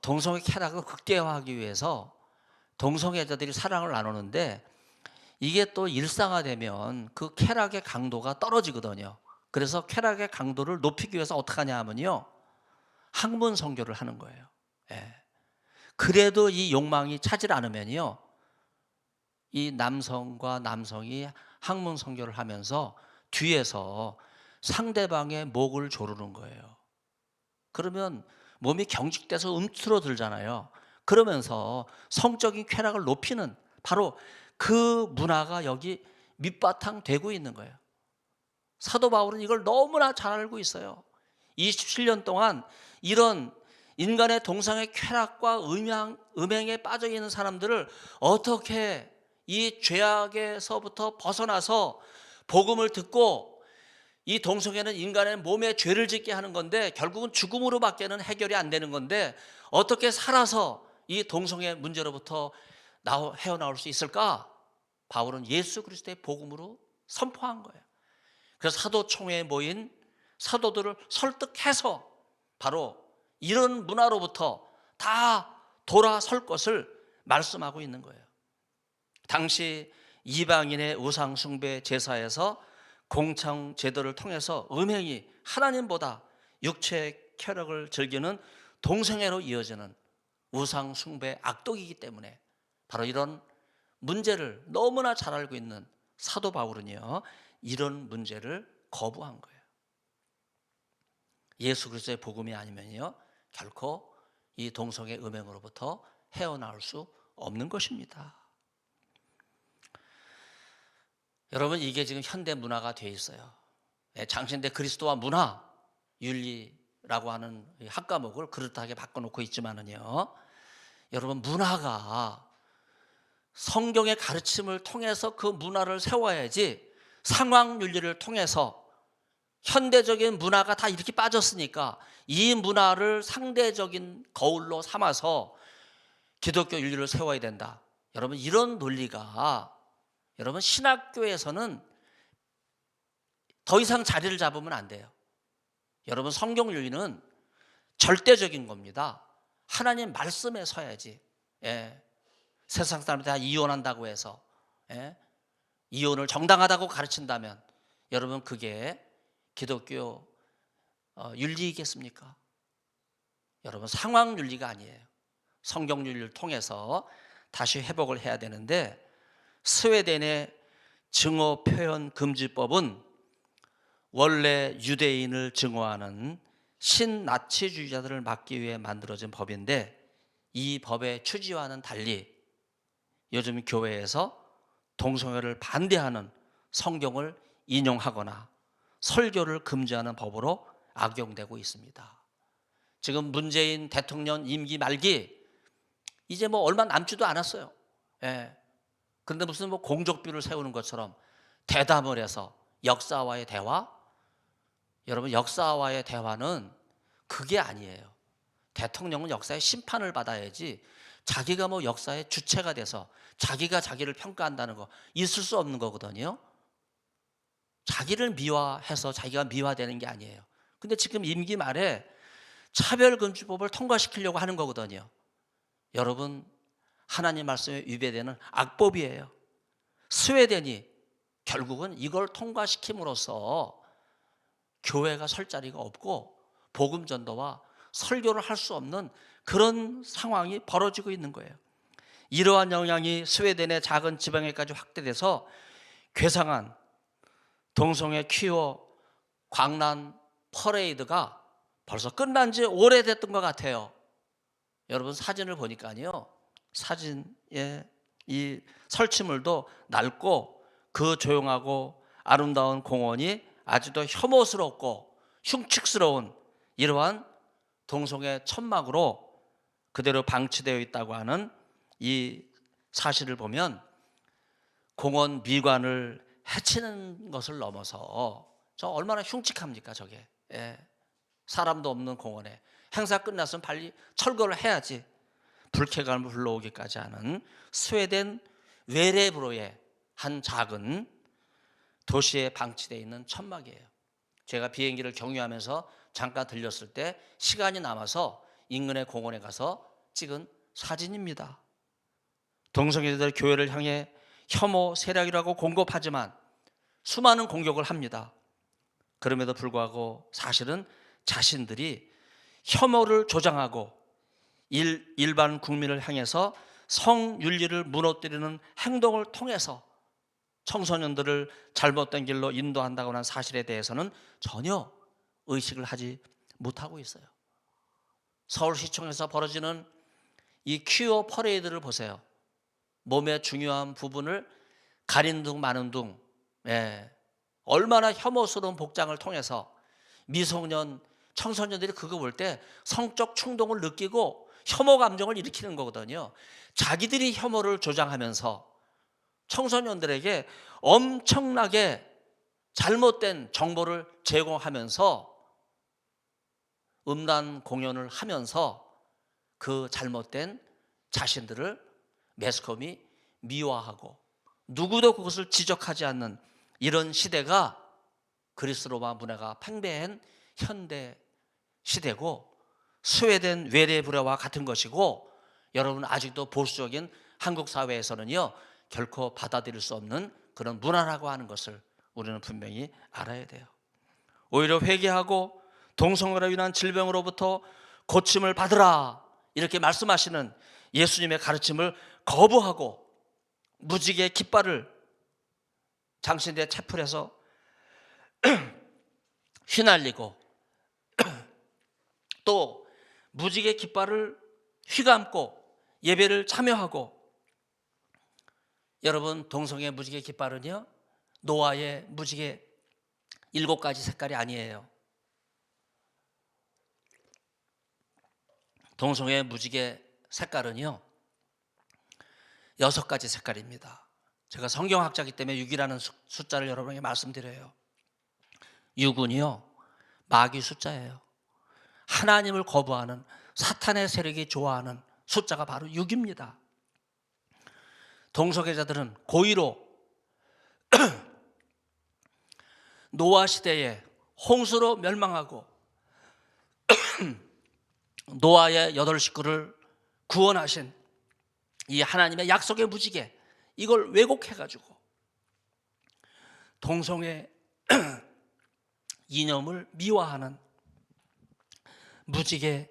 동성애 쾌락을 극대화하기 위해서 동성애자들이 사랑을 나누는데, 이게 또 일상화되면 그 쾌락의 강도가 떨어지거든요. 그래서 쾌락의 강도를 높이기 위해서 어떻게 하냐 하면요, 학문 선교를 하는 거예요. 예. 그래도 이 욕망이 차질 않으면요, 이 남성과 남성이 학문 선교를 하면서 뒤에서 상대방의 목을 조르는 거예요. 그러면 몸이 경직돼서 움츠러들잖아요. 그러면서 성적인 쾌락을 높이는 바로 그 문화가 여기 밑바탕 되고 있는 거예요. 사도 바울은 이걸 너무나 잘 알고 있어요. 27년 동안 이런 인간의 동상의 쾌락과 음행에 빠져 있는 사람들을 어떻게 이 죄악에서부터 벗어나서 복음을 듣고, 이 동성애는 인간의 몸에 죄를 짓게 하는 건데 결국은 죽음으로밖에는 해결이 안 되는 건데 어떻게 살아서 이 동성애 문제로부터 헤어나올 수 있을까? 바울은 예수 그리스도의 복음으로 선포한 거예요. 그래서 사도총회에 모인 사도들을 설득해서 바로 이런 문화로부터 다 돌아설 것을 말씀하고 있는 거예요. 당시 이방인의 우상 숭배 제사에서 공창 제도를 통해서 음행이 하나님보다 육체의 쾌락을 즐기는 동성애로 이어지는 우상 숭배 악독이기 때문에 바로 이런 문제를 너무나 잘 알고 있는 사도 바울은요, 이런 문제를 거부한 거예요. 예수 그리스도의 복음이 아니면요, 결코 이 동성애 음행으로부터 헤어나올 수 없는 것입니다. 여러분, 이게 지금 현대 문화가 되어 있어요. 장신대 그리스도와 문화 윤리라고 하는 학과목을 그릇하게 바꿔놓고 있지만은요, 여러분, 문화가 성경의 가르침을 통해서 그 문화를 세워야지, 상황 윤리를 통해서 현대적인 문화가 다 이렇게 빠졌으니까 이 문화를 상대적인 거울로 삼아서 기독교 윤리를 세워야 된다. 여러분, 이런 논리가 여러분 신학교에서는 더 이상 자리를 잡으면 안 돼요. 여러분, 성경 윤리는 절대적인 겁니다. 하나님 말씀에 서야지. 예. 세상 사람들이 다 이혼한다고 해서 이혼을 정당하다고 가르친다면 여러분, 그게 기독교 윤리이겠습니까? 여러분, 상황 윤리가 아니에요. 성경 윤리를 통해서 다시 회복을 해야 되는데, 스웨덴의 증오 표현 금지법은 원래 유대인을 증오하는 신나치주의자들을 막기 위해 만들어진 법인데, 이 법의 취지와는 달리 요즘 교회에서 동성애를 반대하는 성경을 인용하거나 설교를 금지하는 법으로 악용되고 있습니다. 지금 문재인 대통령 임기 말기 이제 뭐 얼마 남지도 않았어요. 그런데 무슨 뭐 공적비를 세우는 것처럼 대담을 해서 역사와의 대화? 여러분, 역사와의 대화는 그게 아니에요. 대통령은 역사의 심판을 받아야지 자기가 뭐 역사의 주체가 돼서 자기가 자기를 평가한다는 거 있을 수 없는 거거든요. 자기를 미화해서 자기가 미화되는 게 아니에요. 근데 지금 임기 말에 차별금지법을 통과시키려고 하는 거거든요. 여러분, 하나님 말씀에 위배되는 악법이에요. 스웨덴이 결국은 이걸 통과시킴으로써 교회가 설 자리가 없고 복음 전도와 설교를 할 수 없는 그런 상황이 벌어지고 있는 거예요. 이러한 영향이 스웨덴의 작은 지방에까지 확대돼서 괴상한 동성애 퀴어 광란 퍼레이드가 벌써 끝난 지 오래됐던 것 같아요. 여러분, 사진을 보니까요, 사진에 이 설치물도 낡고 그 조용하고 아름다운 공원이 아직도 혐오스럽고 흉측스러운 이러한 동성애 천막으로 그대로 방치되어 있다고 하는 이 사실을 보면 공원 미관을 해치는 것을 넘어서 저 얼마나 흉측합니까, 저게. 사람도 없는 공원에 행사 끝났으면 빨리 철거를 해야지. 불쾌감을 불러오기까지 하는 스웨덴 웨레브로의 한 작은 도시에 방치되어 있는 천막이에요. 제가 비행기를 경유하면서 잠깐 들렸을 때 시간이 남아서 인근의 공원에 가서 찍은 사진입니다. 동성애자들 교회를 향해 혐오 세력이라고 공급하지만 수많은 공격을 합니다. 그럼에도 불구하고 사실은 자신들이 혐오를 조장하고 일반 국민을 향해서 성윤리를 무너뜨리는 행동을 통해서 청소년들을 잘못된 길로 인도한다고 하는 사실에 대해서는 전혀 의식을 하지 못하고 있어요. 서울시청에서 벌어지는 이 퀴어 퍼레이드를 보세요. 몸의 중요한 부분을 가린 둥 마는 둥, 얼마나 혐오스러운 복장을 통해서 미성년 청소년들이 그거 볼 때 성적 충동을 느끼고 혐오 감정을 일으키는 거거든요. 자기들이 혐오를 조장하면서 청소년들에게 엄청나게 잘못된 정보를 제공하면서 음란 공연을 하면서 그 잘못된 자신들을 매스컴이 미화하고 누구도 그것을 지적하지 않는 이런 시대가 그리스 로마 문화가 팽배한 현대 시대고, 스웨덴 외래 불화와 같은 것이고, 여러분 아직도 보수적인 한국 사회에서는요 결코 받아들일 수 없는 그런 문화라고 하는 것을 우리는 분명히 알아야 돼요. 오히려 회개하고 동성애로 인한 질병으로부터 고침을 받으라 이렇게 말씀하시는 예수님의 가르침을 거부하고 무지개 깃발을 장신대 채플에서 휘날리고 또 무지개 깃발을 휘감고 예배를 참여하고, 여러분 동성애 무지개 깃발은요 노아의 무지개 7가지 색깔이 아니에요. 동성애 무지개 색깔은요 6가지 색깔입니다. 제가 성경학자이기 때문에 6이라는 숫자를 여러분에게 말씀드려요. 6은요 마귀 숫자예요. 하나님을 거부하는 사탄의 세력이 좋아하는 숫자가 바로 6입니다. 동성애자들은 고의로 노아 시대에 홍수로 멸망하고 노아의 8 식구를 구원하신 이 하나님의 약속의 무지개, 이걸 왜곡해가지고 동성애 이념을 미화하는 무지개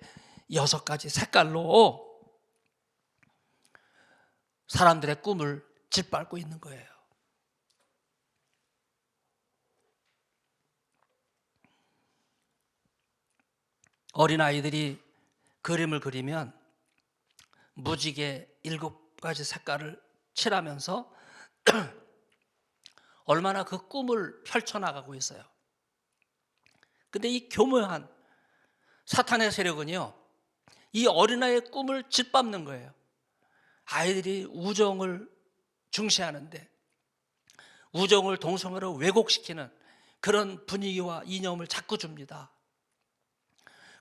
6가지 색깔로 사람들의 꿈을 짓밟고 있는 거예요. 어린아이들이 그림을 그리면 무지개 7가지 색깔을 칠하면서 얼마나 그 꿈을 펼쳐나가고 있어요. 근데 이 교묘한 사탄의 세력은요 이 어린아이의 꿈을 짓밟는 거예요. 아이들이 우정을 중시하는데 우정을 동성애로 왜곡시키는 그런 분위기와 이념을 자꾸 줍니다.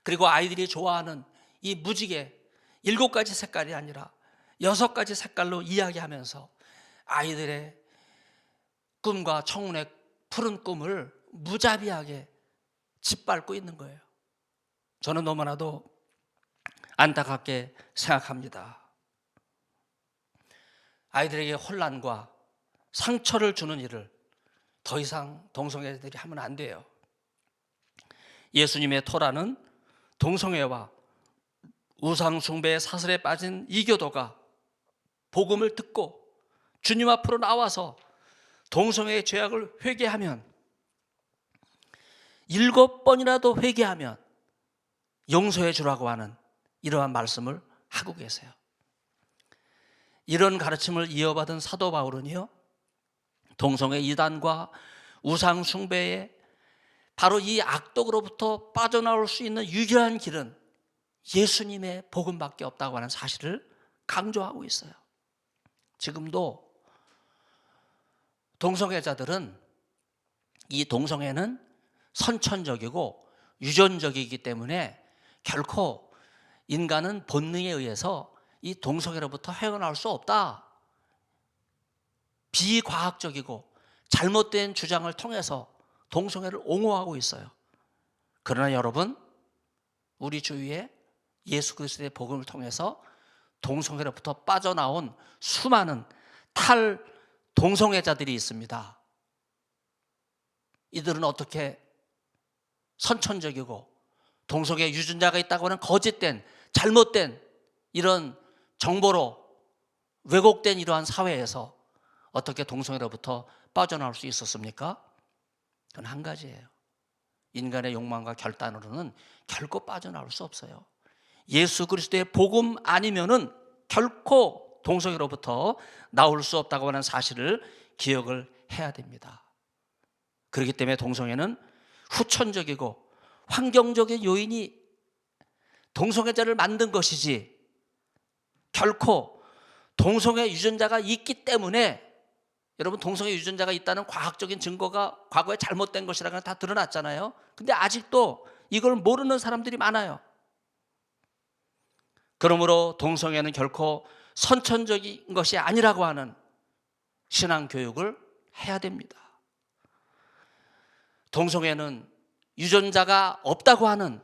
그리고 아이들이 좋아하는 이 무지개 7가지 색깔이 아니라 6가지 색깔로 이야기하면서 아이들의 꿈과 청운의 푸른 꿈을 무자비하게 짓밟고 있는 거예요. 저는 너무나도 안타깝게 생각합니다. 아이들에게 혼란과 상처를 주는 일을 더 이상 동성애들이 하면 안 돼요. 예수님의 토라는 동성애와 우상 숭배의 사슬에 빠진 이교도가 복음을 듣고 주님 앞으로 나와서 동성애의 죄악을 회개하면 7번이라도 회개하면 용서해 주라고 하는 이러한 말씀을 하고 계세요. 이런 가르침을 이어받은 사도 바울은요 동성애 이단과 우상 숭배의 바로 이 악독으로부터 빠져나올 수 있는 유일한 길은 예수님의 복음밖에 없다고 하는 사실을 강조하고 있어요. 지금도 동성애자들은 이 동성애는 선천적이고 유전적이기 때문에 결코 인간은 본능에 의해서 이 동성애로부터 헤어나올 수 없다, 비과학적이고 잘못된 주장을 통해서 동성애를 옹호하고 있어요. 그러나 여러분, 우리 주위에 예수 그리스도의 복음을 통해서 동성애로부터 빠져나온 수많은 탈 동성애자들이 있습니다. 이들은 어떻게 선천적이고 동성애 유전자가 있다고 하는 거짓된 잘못된 이런 정보로 왜곡된 이러한 사회에서 어떻게 동성애로부터 빠져나올 수 있었습니까? 그건 한 가지예요. 인간의 욕망과 결단으로는 결코 빠져나올 수 없어요. 예수 그리스도의 복음 아니면은 결코 동성애로부터 나올 수 없다고 하는 사실을 기억을 해야 됩니다. 그렇기 때문에 동성애는 후천적이고 환경적인 요인이 동성애자를 만든 것이지 결코 동성애 유전자가 있기 때문에, 여러분 동성애 유전자가 있다는 과학적인 증거가 과거에 잘못된 것이라는 건 다 드러났잖아요. 근데 아직도 이걸 모르는 사람들이 많아요. 그러므로 동성애는 결코 선천적인 것이 아니라고 하는 신앙 교육을 해야 됩니다. 동성애는 유전자가 없다고 하는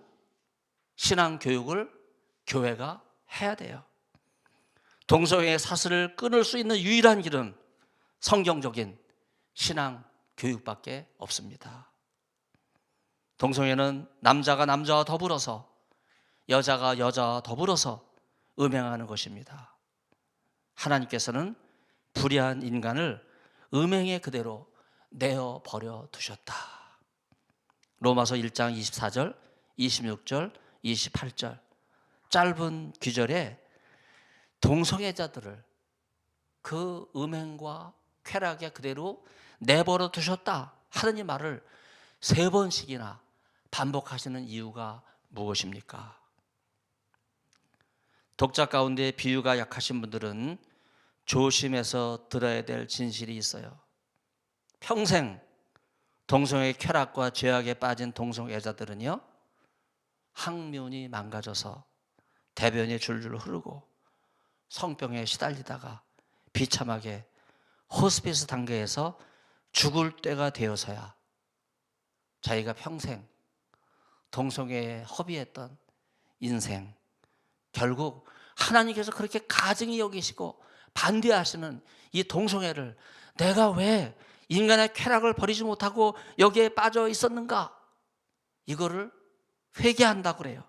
신앙 교육을 교회가 해야 돼요. 동성애의 사슬을 끊을 수 있는 유일한 길은 성경적인 신앙 교육밖에 없습니다. 동성애는 남자가 남자와 더불어서 여자가 여자와 더불어서 음행하는 것입니다. 하나님께서는 불의한 인간을 음행의 그대로 내어버려 두셨다. 로마서 1장 24절, 26절, 28절 짧은 귀절에 동성애자들을 그 음행과 쾌락에 그대로 내버려 두셨다 하는 이 말을 3번씩이나 반복하시는 이유가 무엇입니까? 독자 가운데 비유가 약하신 분들은 조심해서 들어야 될 진실이 있어요. 평생 동성애의 쾌락과 죄악에 빠진 동성애자들은요, 항문이 망가져서 대변이 줄줄 흐르고 성병에 시달리다가 비참하게 호스피스 단계에서 죽을 때가 되어서야 자기가 평생 동성애에 허비했던 인생, 결국 하나님께서 그렇게 가증히 여기시고 반대하시는 이 동성애를 내가 왜 인간의 쾌락을 버리지 못하고 여기에 빠져 있었는가, 이거를 회개한다고 그래요.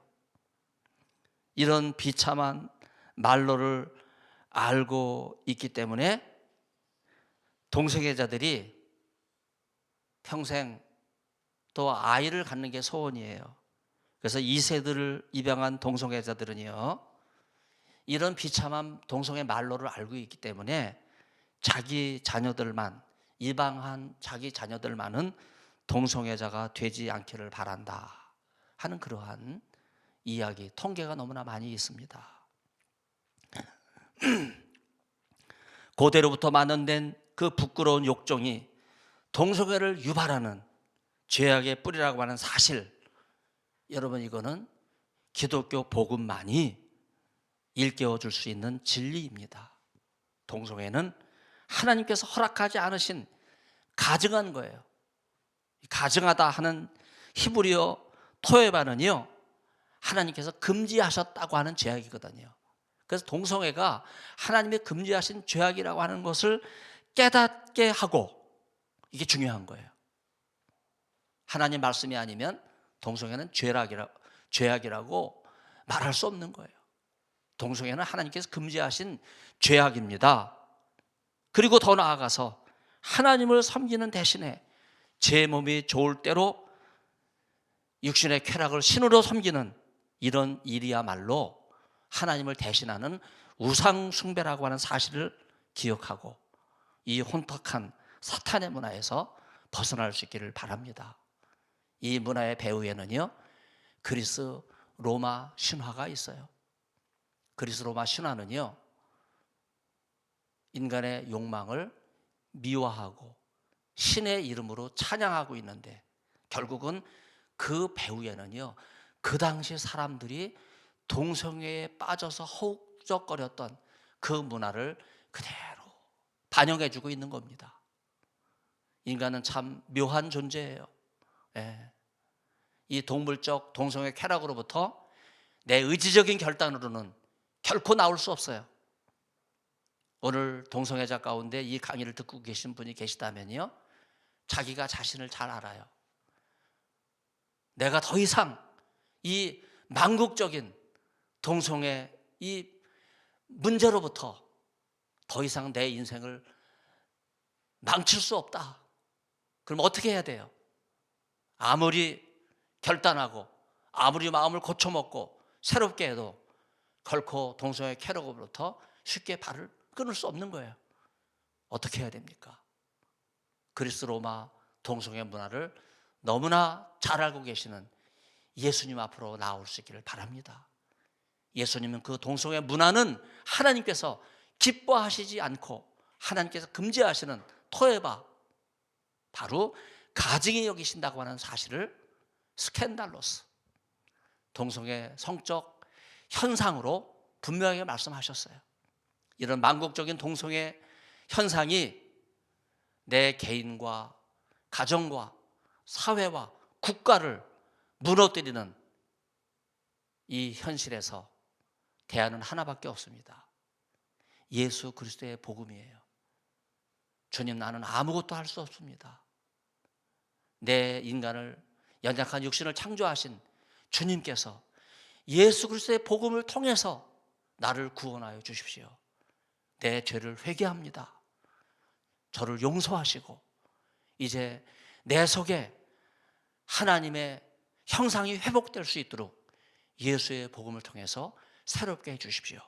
이런 비참한 말로를 알고 있기 때문에 동성애자들이 평생 또 아이를 갖는 게 소원이에요. 그래서 2세들을 입양한 동성애자들은요, 이런 비참한 동성애 말로를 알고 있기 때문에 자기 자녀들만, 입양한 자기 자녀들만은 동성애자가 되지 않기를 바란다 하는 그러한 이야기, 통계가 너무나 많이 있습니다. 고대로부터 만연된 그 부끄러운 욕정이 동성애를 유발하는 죄악의 뿌리라고 하는 사실, 여러분 이거는 기독교 복음만이 일깨워 줄 수 있는 진리입니다. 동성애는 하나님께서 허락하지 않으신 가증한 거예요. 가증하다 하는 히브리어 토에바는요, 하나님께서 금지하셨다고 하는 죄악이거든요. 그래서 동성애가 하나님의 금지하신 죄악이라고 하는 것을 깨닫게 하고, 이게 중요한 거예요. 하나님 말씀이 아니면 동성애는 죄악이라고 말할 수 없는 거예요. 동성애는 하나님께서 금지하신 죄악입니다. 그리고 더 나아가서 하나님을 섬기는 대신에 제 몸이 좋을 대로 육신의 쾌락을 신으로 섬기는 이런 일이야말로 하나님을 대신하는 우상 숭배라고 하는 사실을 기억하고 이 혼탁한 사탄의 문화에서 벗어날 수 있기를 바랍니다. 이 문화의 배후에는요, 그리스 로마 신화가 있어요. 그리스 로마 신화는요, 인간의 욕망을 미화하고 신의 이름으로 찬양하고 있는데, 결국은 그 배후에는요, 그 당시 사람들이 동성애에 빠져서 허우적거렸던 그 문화를 그대로 반영해주고 있는 겁니다. 인간은 참 묘한 존재예요. 예. 이 동물적 동성애 쾌락으로부터 내 의지적인 결단으로는 결코 나올 수 없어요. 오늘 동성애자 가운데 이 강의를 듣고 계신 분이 계시다면요, 자기가 자신을 잘 알아요. 내가 더 이상 이 망국적인 동성애 이 문제로부터 더 이상 내 인생을 망칠 수 없다. 그럼 어떻게 해야 돼요? 아무리 결단하고 아무리 마음을 고쳐먹고 새롭게 해도 결코 동성애 쾌락으로부터 쉽게 발을 끊을 수 없는 거예요. 어떻게 해야 됩니까? 그리스 로마 동성애 문화를 너무나 잘 알고 계시는 예수님 앞으로 나올 수 있기를 바랍니다. 예수님은 그 동성애 문화는 하나님께서 기뻐하시지 않고 하나님께서 금지하시는 토에바, 바로 가증히 여기신다고 하는 사실을 스캔달로스, 동성애 성적 현상으로 분명하게 말씀하셨어요. 이런 망국적인 동성애 현상이 내 개인과 가정과 사회와 국가를 무너뜨리는 이 현실에서 대안은 하나밖에 없습니다. 예수 그리스도의 복음이에요. 주님, 나는 아무것도 할 수 없습니다. 내 인간을, 연약한 육신을 창조하신 주님께서 예수 그리스도의 복음을 통해서 나를 구원하여 주십시오. 내 죄를 회개합니다. 저를 용서하시고 이제 내 속에 하나님의 형상이 회복될 수 있도록 예수의 복음을 통해서 새롭게 해주십시오.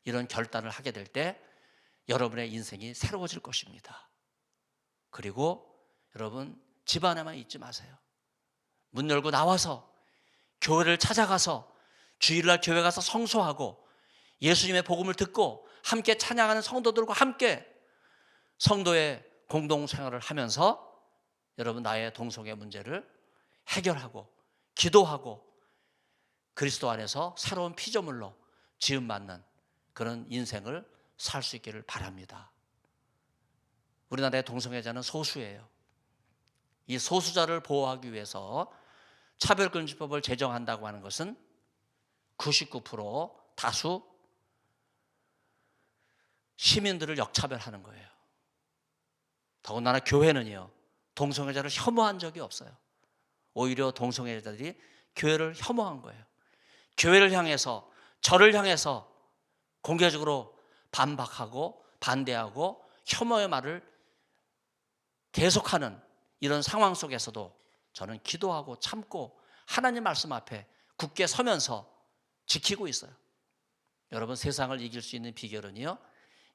이런 결단을 하게 될 때 여러분의 인생이 새로워질 것입니다. 그리고 여러분, 집 안에만 있지 마세요. 문 열고 나와서 교회를 찾아가서 주일날 교회 가서 성수하고 예수님의 복음을 듣고 함께 찬양하는 성도들과 함께 성도의 공동생활을 하면서 여러분, 나의 동성애 문제를 해결하고 기도하고 그리스도 안에서 새로운 피조물로 지음받는 그런 인생을 살 수 있기를 바랍니다. 우리나라의 동성애자는 소수예요. 이 소수자를 보호하기 위해서 차별금지법을 제정한다고 하는 것은 99% 다수 시민들을 역차별하는 거예요. 더군다나 교회는요, 동성애자를 혐오한 적이 없어요. 오히려 동성애자들이 교회를 혐오한 거예요. 교회를 향해서, 저를 향해서 공개적으로 반박하고 반대하고 혐오의 말을 계속하는 이런 상황 속에서도 저는 기도하고 참고 하나님 말씀 앞에 굳게 서면서 지키고 있어요. 여러분, 세상을 이길 수 있는 비결은요,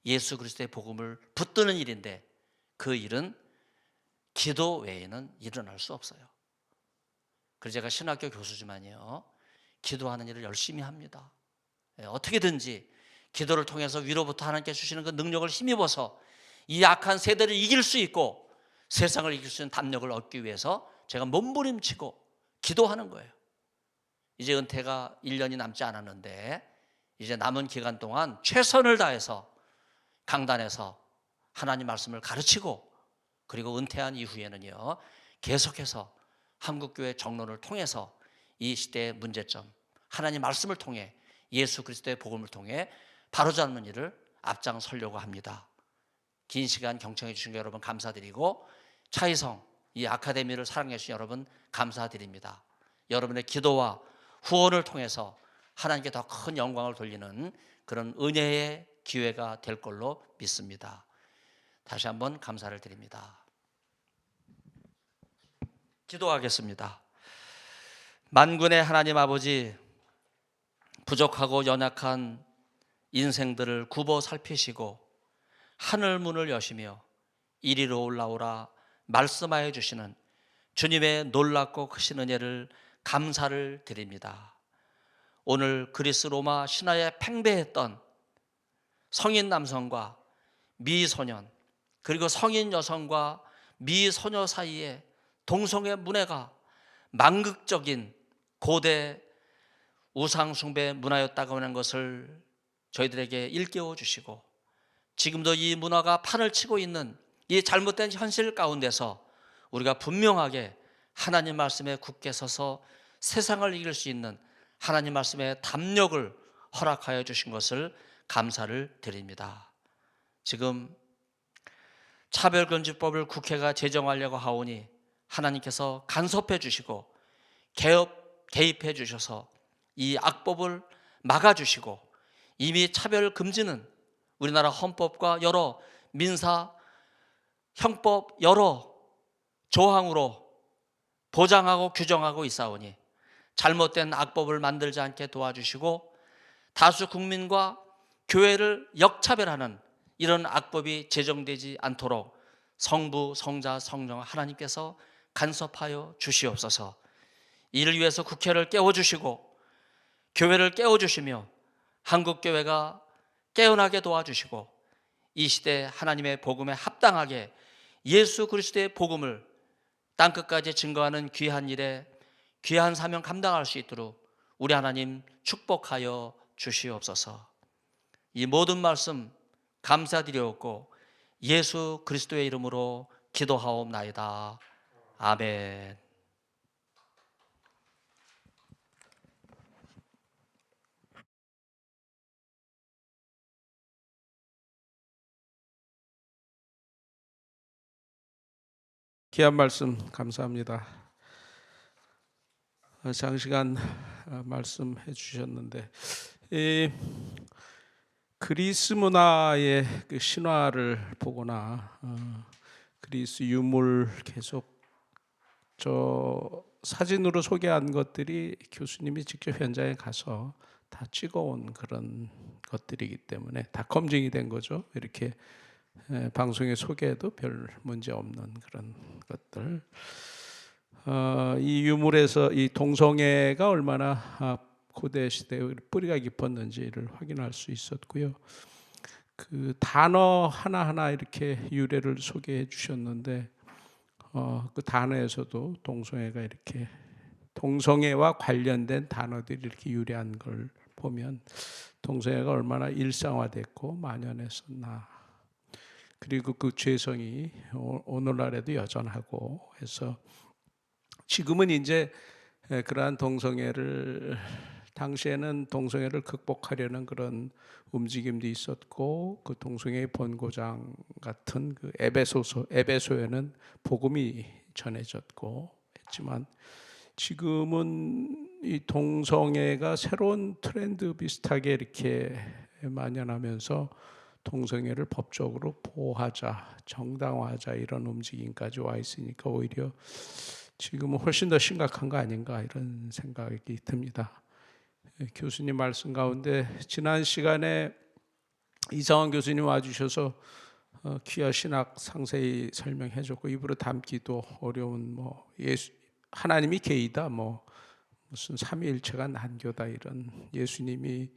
예수 그리스도의 복음을 붙드는 일인데 그 일은 기도 외에는 일어날 수 없어요. 그래서 제가 신학교 교수지만요, 기도하는 일을 열심히 합니다. 어떻게든지 기도를 통해서 위로부터 하나님께 주시는 그 능력을 힘입어서 이 악한 세대를 이길 수 있고 세상을 이길 수 있는 담력을 얻기 위해서 제가 몸부림치고 기도하는 거예요. 이제 은퇴가 1년이 남지 않았는데 이제 남은 기간 동안 최선을 다해서 강단에서 하나님 말씀을 가르치고 그리고 은퇴한 이후에는요, 계속해서 한국교회 정론을 통해서 이 시대의 문제점, 하나님 말씀을 통해 예수 그리스도의 복음을 통해 바로잡는 일을 앞장서려고 합니다. 긴 시간 경청해 주신 여러분 감사드리고, 차이성 이 아카데미를 사랑해 주신 여러분 감사드립니다. 여러분의 기도와 후원을 통해서 하나님께 더 큰 영광을 돌리는 그런 은혜의 기회가 될 걸로 믿습니다. 다시 한번 감사를 드립니다. 기도하겠습니다. 만군의 하나님 아버지, 부족하고 연약한 인생들을 굽어 살피시고 하늘 문을 여시며 이리로 올라오라 말씀하여 주시는 주님의 놀랍고 크신 은혜를 감사를 드립니다. 오늘 그리스 로마 신화에 팽배했던 성인 남성과 미소년, 그리고 성인 여성과 미소녀 사이에 동성애 문화가 망극적인 고대 우상숭배 문화였다고 하는 것을 저희들에게 일깨워 주시고, 지금도 이 문화가 판을 치고 있는 이 잘못된 현실 가운데서 우리가 분명하게 하나님 말씀에 굳게 서서 세상을 이길 수 있는 하나님 말씀의 담력을 허락하여 주신 것을 감사를 드립니다. 지금 차별금지법을 국회가 제정하려고 하오니 하나님께서 간섭해 주시고 개입해 주셔서 이 악법을 막아주시고, 이미 차별 금지는 우리나라 헌법과 여러 민사 형법 여러 조항으로 보장하고 규정하고 있사오니 잘못된 악법을 만들지 않게 도와주시고, 다수 국민과 교회를 역차별하는 이런 악법이 제정되지 않도록 성부, 성자, 성령 하나님께서 간섭하여 주시옵소서. 이를 위해서 국회를 깨워주시고 교회를 깨워주시며 한국교회가 깨어나게 도와주시고, 이 시대 하나님의 복음에 합당하게 예수 그리스도의 복음을 땅끝까지 증거하는 귀한 일에 귀한 사명 감당할 수 있도록 우리 하나님 축복하여 주시옵소서. 이 모든 말씀 감사드리옵고 예수 그리스도의 이름으로 기도하옵나이다. 아멘. 귀한 말씀 감사합니다. 장시간 말씀해 주셨는데, 이 그리스 문화의 그 신화를 보거나 그리스 유물 계속 저 사진으로 소개한 것들이 교수님이 직접 현장에 가서 다 찍어온 그런 것들이기 때문에 다 검증이 된 거죠. 이렇게 방송에 소개해도 별 문제 없는 그런 것들. 이 유물에서 이 동성애가 얼마나 고대 시대의 뿌리가 깊었는지를 확인할 수 있었고요. 그 단어 하나하나 이렇게 유래를 소개해 주셨는데, 그 단어에서도 동성애가 이렇게 동성애와 관련된 단어들이 이렇게 유래한 걸 보면 동성애가 얼마나 일상화됐고 만연했었나. 그리고 그 죄성이 오늘날에도 여전하고 해서 지금은 이제 그러한 동성애를, 당시에는 동성애를 극복하려는 그런 움직임도 있었고, 그 동성애의 본고장 같은 그 에베소에는 복음이 전해졌고 했지만, 지금은 이 동성애가 새로운 트렌드 비슷하게 이렇게 만연하면서 동성애를 법적으로 보호하자, 정당화하자 이런 움직임까지 와 있으니까 오히려 지금은 훨씬 더 심각한 거 아닌가 이런 생각이 듭니다. 교수님 말씀 가운데 지난 시간에 이상원 교수님 와주셔서 귀하 신학 상세히 설명해 줬고, 입으로 담기도 어려운 예수, 하나님이 개이다, 무슨 삼위일체가 난교다, 이런 예수님이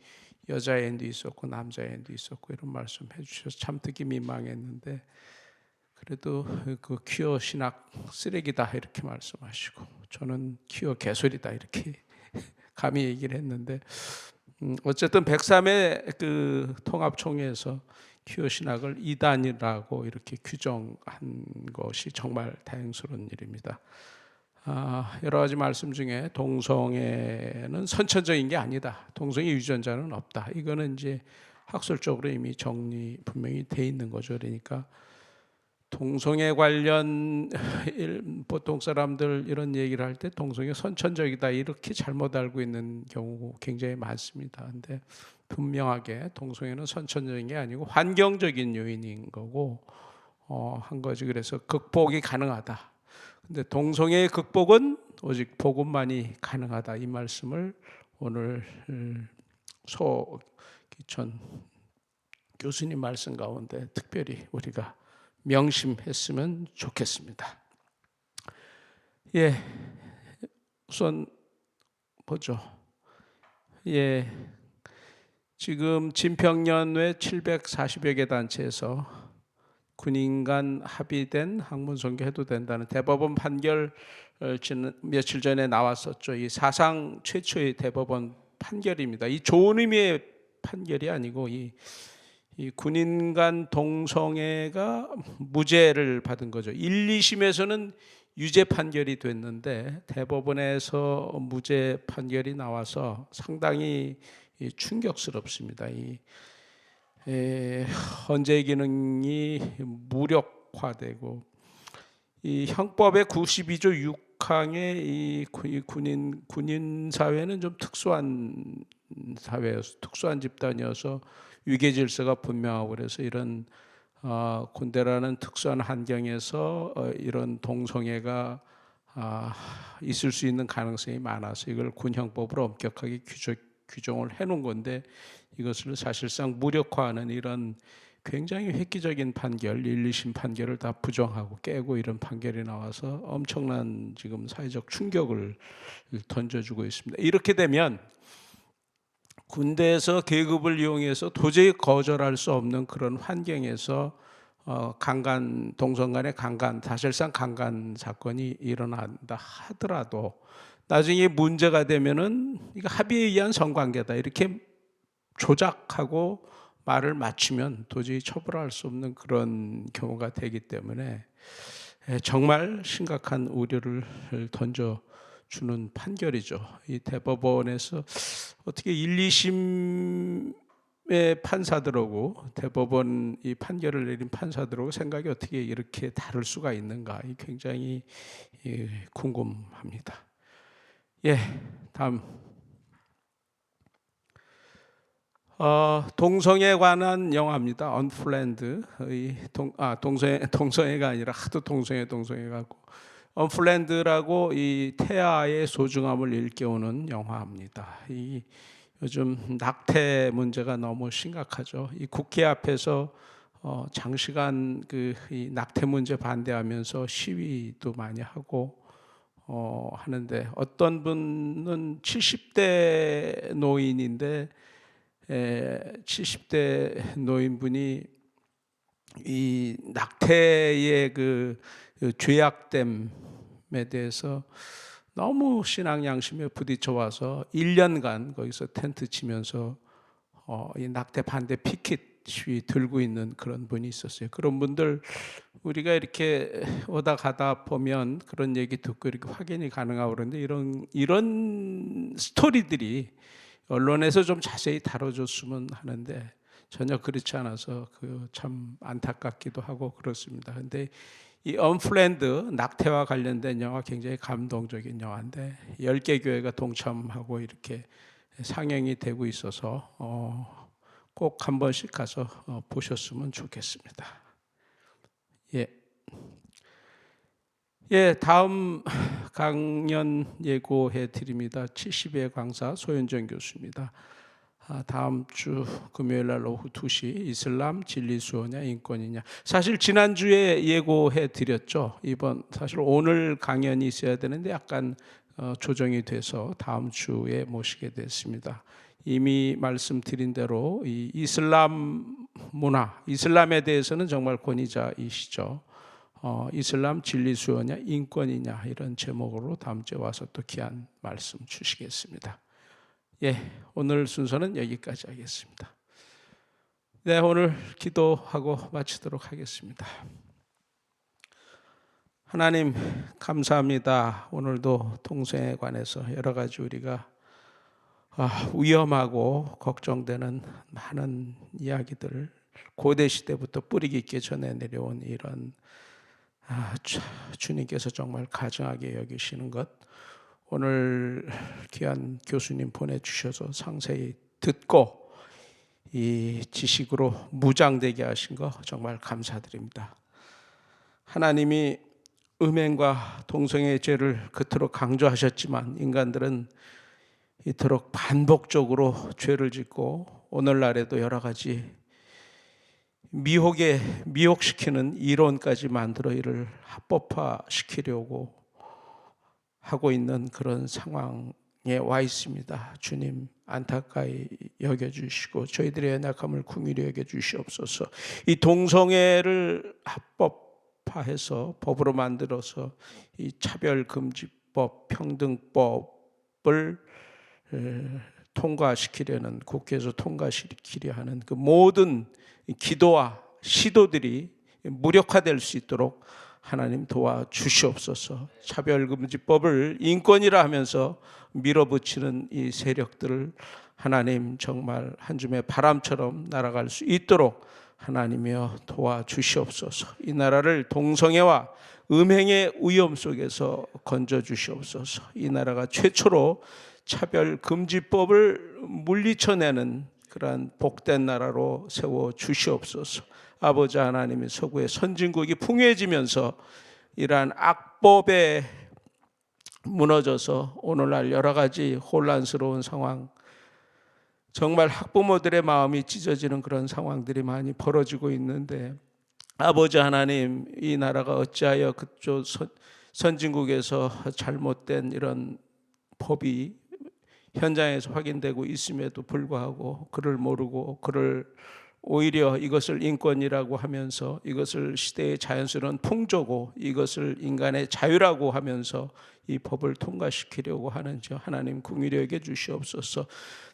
여자애인도 있었고 남자애인도 있었고 이런 말씀해 주셔서 참 듣기 민망했는데, 그래도 그 퀴어 신학 쓰레기다 이렇게 말씀하시고, 저는 퀴어 개소리다 이렇게 감히 얘기를 했는데, 어쨌든 103회 그 통합총회에서 퀴어 신학을 이단이라고 이렇게 규정한 것이 정말 다행스러운 일입니다. 여러 가지 말씀 중에 동성애는 선천적인 게 아니다, 동성애 유전자는 없다, 이거는 이제 학술적으로 이미 정리 분명히 돼 있는 거죠. 그러니까 동성애 관련 보통 사람들 이런 얘기를 할 때 동성애 선천적이다 이렇게 잘못 알고 있는 경우 굉장히 많습니다. 근데 분명하게 동성애는 선천적인 게 아니고 환경적인 요인인 거고 한 거지. 그래서 극복이 가능하다. 근데 동성애의 극복은 오직 복음만이 가능하다, 이 말씀을 오늘 소기천 교수님 말씀 가운데 특별히 우리가 명심했으면 좋겠습니다. 예, 우선 보죠. 예, 지금 진평년외 740여 개 단체에서 군인 간 합의된 학문선교 해도 된다는 대법원 판결 며칠 전에 나왔었죠. 이 사상 최초의 대법원 판결입니다. 이 좋은 의미의 판결이 아니고 이 군인 간 동성애가 무죄를 받은 거죠. 1, 2심에서는 유죄 판결이 됐는데 대법원에서 무죄 판결이 나와서 상당히 충격스럽습니다. 이 헌재 기능이 무력화되고, 이 형법의 92조 북한의 이 군인 사회는 좀 특수한 사회여서 특수한 집단이어서 위계 질서가 분명하고 그래서 이런 군대라는 특수한 환경에서 이런 동성애가 있을 수 있는 가능성이 많아서 이걸 군형법으로 엄격하게 규정을 해놓은 건데 이것을 사실상 무력화하는 이런 굉장히 획기적인 판결, 1, 2심 판결을 다 부정하고 깨고 이런 판결이 나와서 엄청난 지금 사회적 충격을 던져주고 있습니다. 이렇게 되면 군대에서 계급을 이용해서 도저히 거절할 수 없는 그런 환경에서 동성 간의 강간, 사실상 강간 사건이 일어난다 하더라도 나중에 문제가 되면은 이거 합의에 의한 성관계다 이렇게 조작하고 말을 맞추면 도저히 처벌할 수 없는 그런 경우가 되기 때문에 정말 심각한 우려를 던져주는 판결이죠. 이 대법원에서 어떻게 1, 2심의 판사들하고 대법원 이 판결을 내린 판사들하고 생각이 어떻게 이렇게 다를 수가 있는가 굉장히 궁금합니다. 다음. 동성애에 관한 영화입니다. 언플랜드. 동성애가 아니라 하도 동성애 갖고 언플랜드라고 이 태아의 소중함을 일깨우는 영화입니다. 요즘 낙태 문제가 너무 심각하죠. 이 국회 앞에서 장시간 이 낙태 문제 반대하면서 시위도 많이 하고 하는데 어떤 분은 70대 노인인데 70대 노인분이 이 낙태의 그 죄악됨에 대해서 너무 신앙 양심에 부딪혀 와서 1년간 거기서 텐트 치면서 이 낙태 반대 피켓 시위 들고 있는 그런 분이 있었어요. 그런 분들 우리가 이렇게 오다 가다 보면 그런 얘기 듣고 이렇게 확인이 가능하고 그런데 이런 스토리들이 언론에서 좀 자세히 다뤄줬으면 하는데 전혀 그렇지 않아서 참 안타깝기도 하고 그렇습니다. 근데 이 언플랜드 낙태와 관련된 영화 굉장히 감동적인 영화인데 10개 교회가 동참하고 이렇게 상영이 되고 있어서 꼭 한 번씩 가서 보셨으면 좋겠습니다. 다음 강연 예고해 드립니다. 70회 강사 소현정 교수입니다. 다음 주 금요일 날 오후 2시 이슬람 진리 수호냐 인권이냐. 사실 지난주에 예고해 드렸죠. 사실 오늘 강연이 있어야 되는데 약간 조정이 돼서 다음 주에 모시게 됐습니다. 이미 말씀드린 대로 이 이슬람 문화, 이슬람에 대해서는 정말 권위자이시죠. 이슬람 진리 수호냐 인권이냐 이런 제목으로 다음 주에 와서 또 귀한 말씀 주시겠습니다. 오늘 순서는 여기까지 하겠습니다. 오늘 기도하고 마치도록 하겠습니다. 하나님 감사합니다. 오늘도 동성애에 관해서 여러 가지 우리가 위험하고 걱정되는 많은 이야기들 고대 시대부터 뿌리 깊게 전해 내려온 이런 주님께서 정말 가증하게 여기시는 것 오늘 귀한 교수님 보내주셔서 상세히 듣고 이 지식으로 무장되게 하신 거 정말 감사드립니다. 하나님이 음행과 동성애의 죄를 그토록 강조하셨지만 인간들은 이토록 반복적으로 죄를 짓고 오늘날에도 여러 가지 미혹시키는 이론까지 만들어 이를 합법화시키려고 하고 있는 그런 상황에 와 있습니다. 주님 안타까이 여겨주시고 저희들의 연약함을 긍휼히 여겨주시옵소서. 이 동성애를 합법화해서 법으로 만들어서 이 차별금지법, 평등법을 통과시키려는 국회에서 통과시키려 하는 그 모든 기도와 시도들이 무력화될 수 있도록 하나님 도와주시옵소서. 차별금지법을 인권이라 하면서 밀어붙이는 이 세력들을 하나님 정말 한 줌의 바람처럼 날아갈 수 있도록 하나님이여 도와주시옵소서. 이 나라를 동성애와 음행의 위험 속에서 건져 주시옵소서. 이 나라가 최초로 차별 금지법을 물리쳐내는 그러한 복된 나라로 세워 주시옵소서. 아버지 하나님의 서구의 선진국이 풍요해지면서 이러한 악법에 무너져서 오늘날 여러 가지 혼란스러운 상황, 정말 학부모들의 마음이 찢어지는 그런 상황들이 많이 벌어지고 있는데, 아버지 하나님, 이 나라가 어찌하여 그쪽 선진국에서 잘못된 이런 법이 현장에서 확인되고 있음에도 불구하고 그를 모르고 그를 오히려 이것을 인권이라고 하면서 이것을 시대의 자연스러운 풍조고 이것을 인간의 자유라고 하면서 이 법을 통과시키려고 하는지 하나님 긍휼히 여겨 주시옵소서.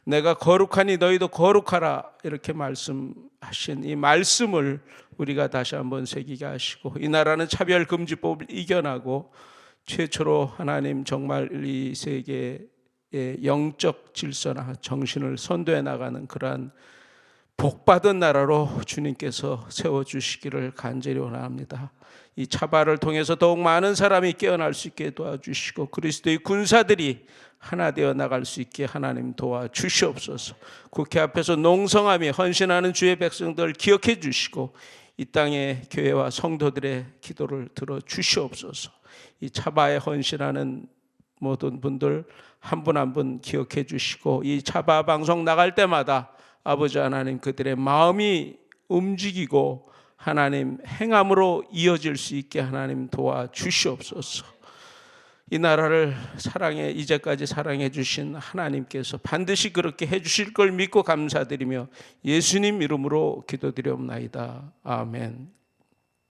내가 거룩하니 너희도 거룩하라 이렇게 말씀하신 이 말씀을 우리가 다시 한번 새기게 하시고, 이 나라는 차별금지법을 이겨나고 최초로 하나님 정말 이 세계의 영적 질서나 정신을 선도해 나가는 그러한 복받은 나라로 주님께서 세워주시기를 간절히 원합니다. 이 차발을 통해서 더욱 많은 사람이 깨어날 수 있게 도와주시고 그리스도의 군사들이 하나 되어 나갈 수 있게 하나님 도와주시옵소서. 국회 앞에서 농성하며 헌신하는 주의 백성들 기억해 주시고 이 땅의 교회와 성도들의 기도를 들어주시옵소서. 이 차바에 헌신하는 모든 분들 한 분 한 분 기억해 주시고 이 차바 방송 나갈 때마다 아버지 하나님 그들의 마음이 움직이고 하나님 행함으로 이어질 수 있게 하나님 도와주시옵소서. 이 나라를 사랑해 이제까지 사랑해 주신 하나님께서 반드시 그렇게 해 주실 걸 믿고 감사드리며 예수님 이름으로 기도드리옵나이다. 아멘.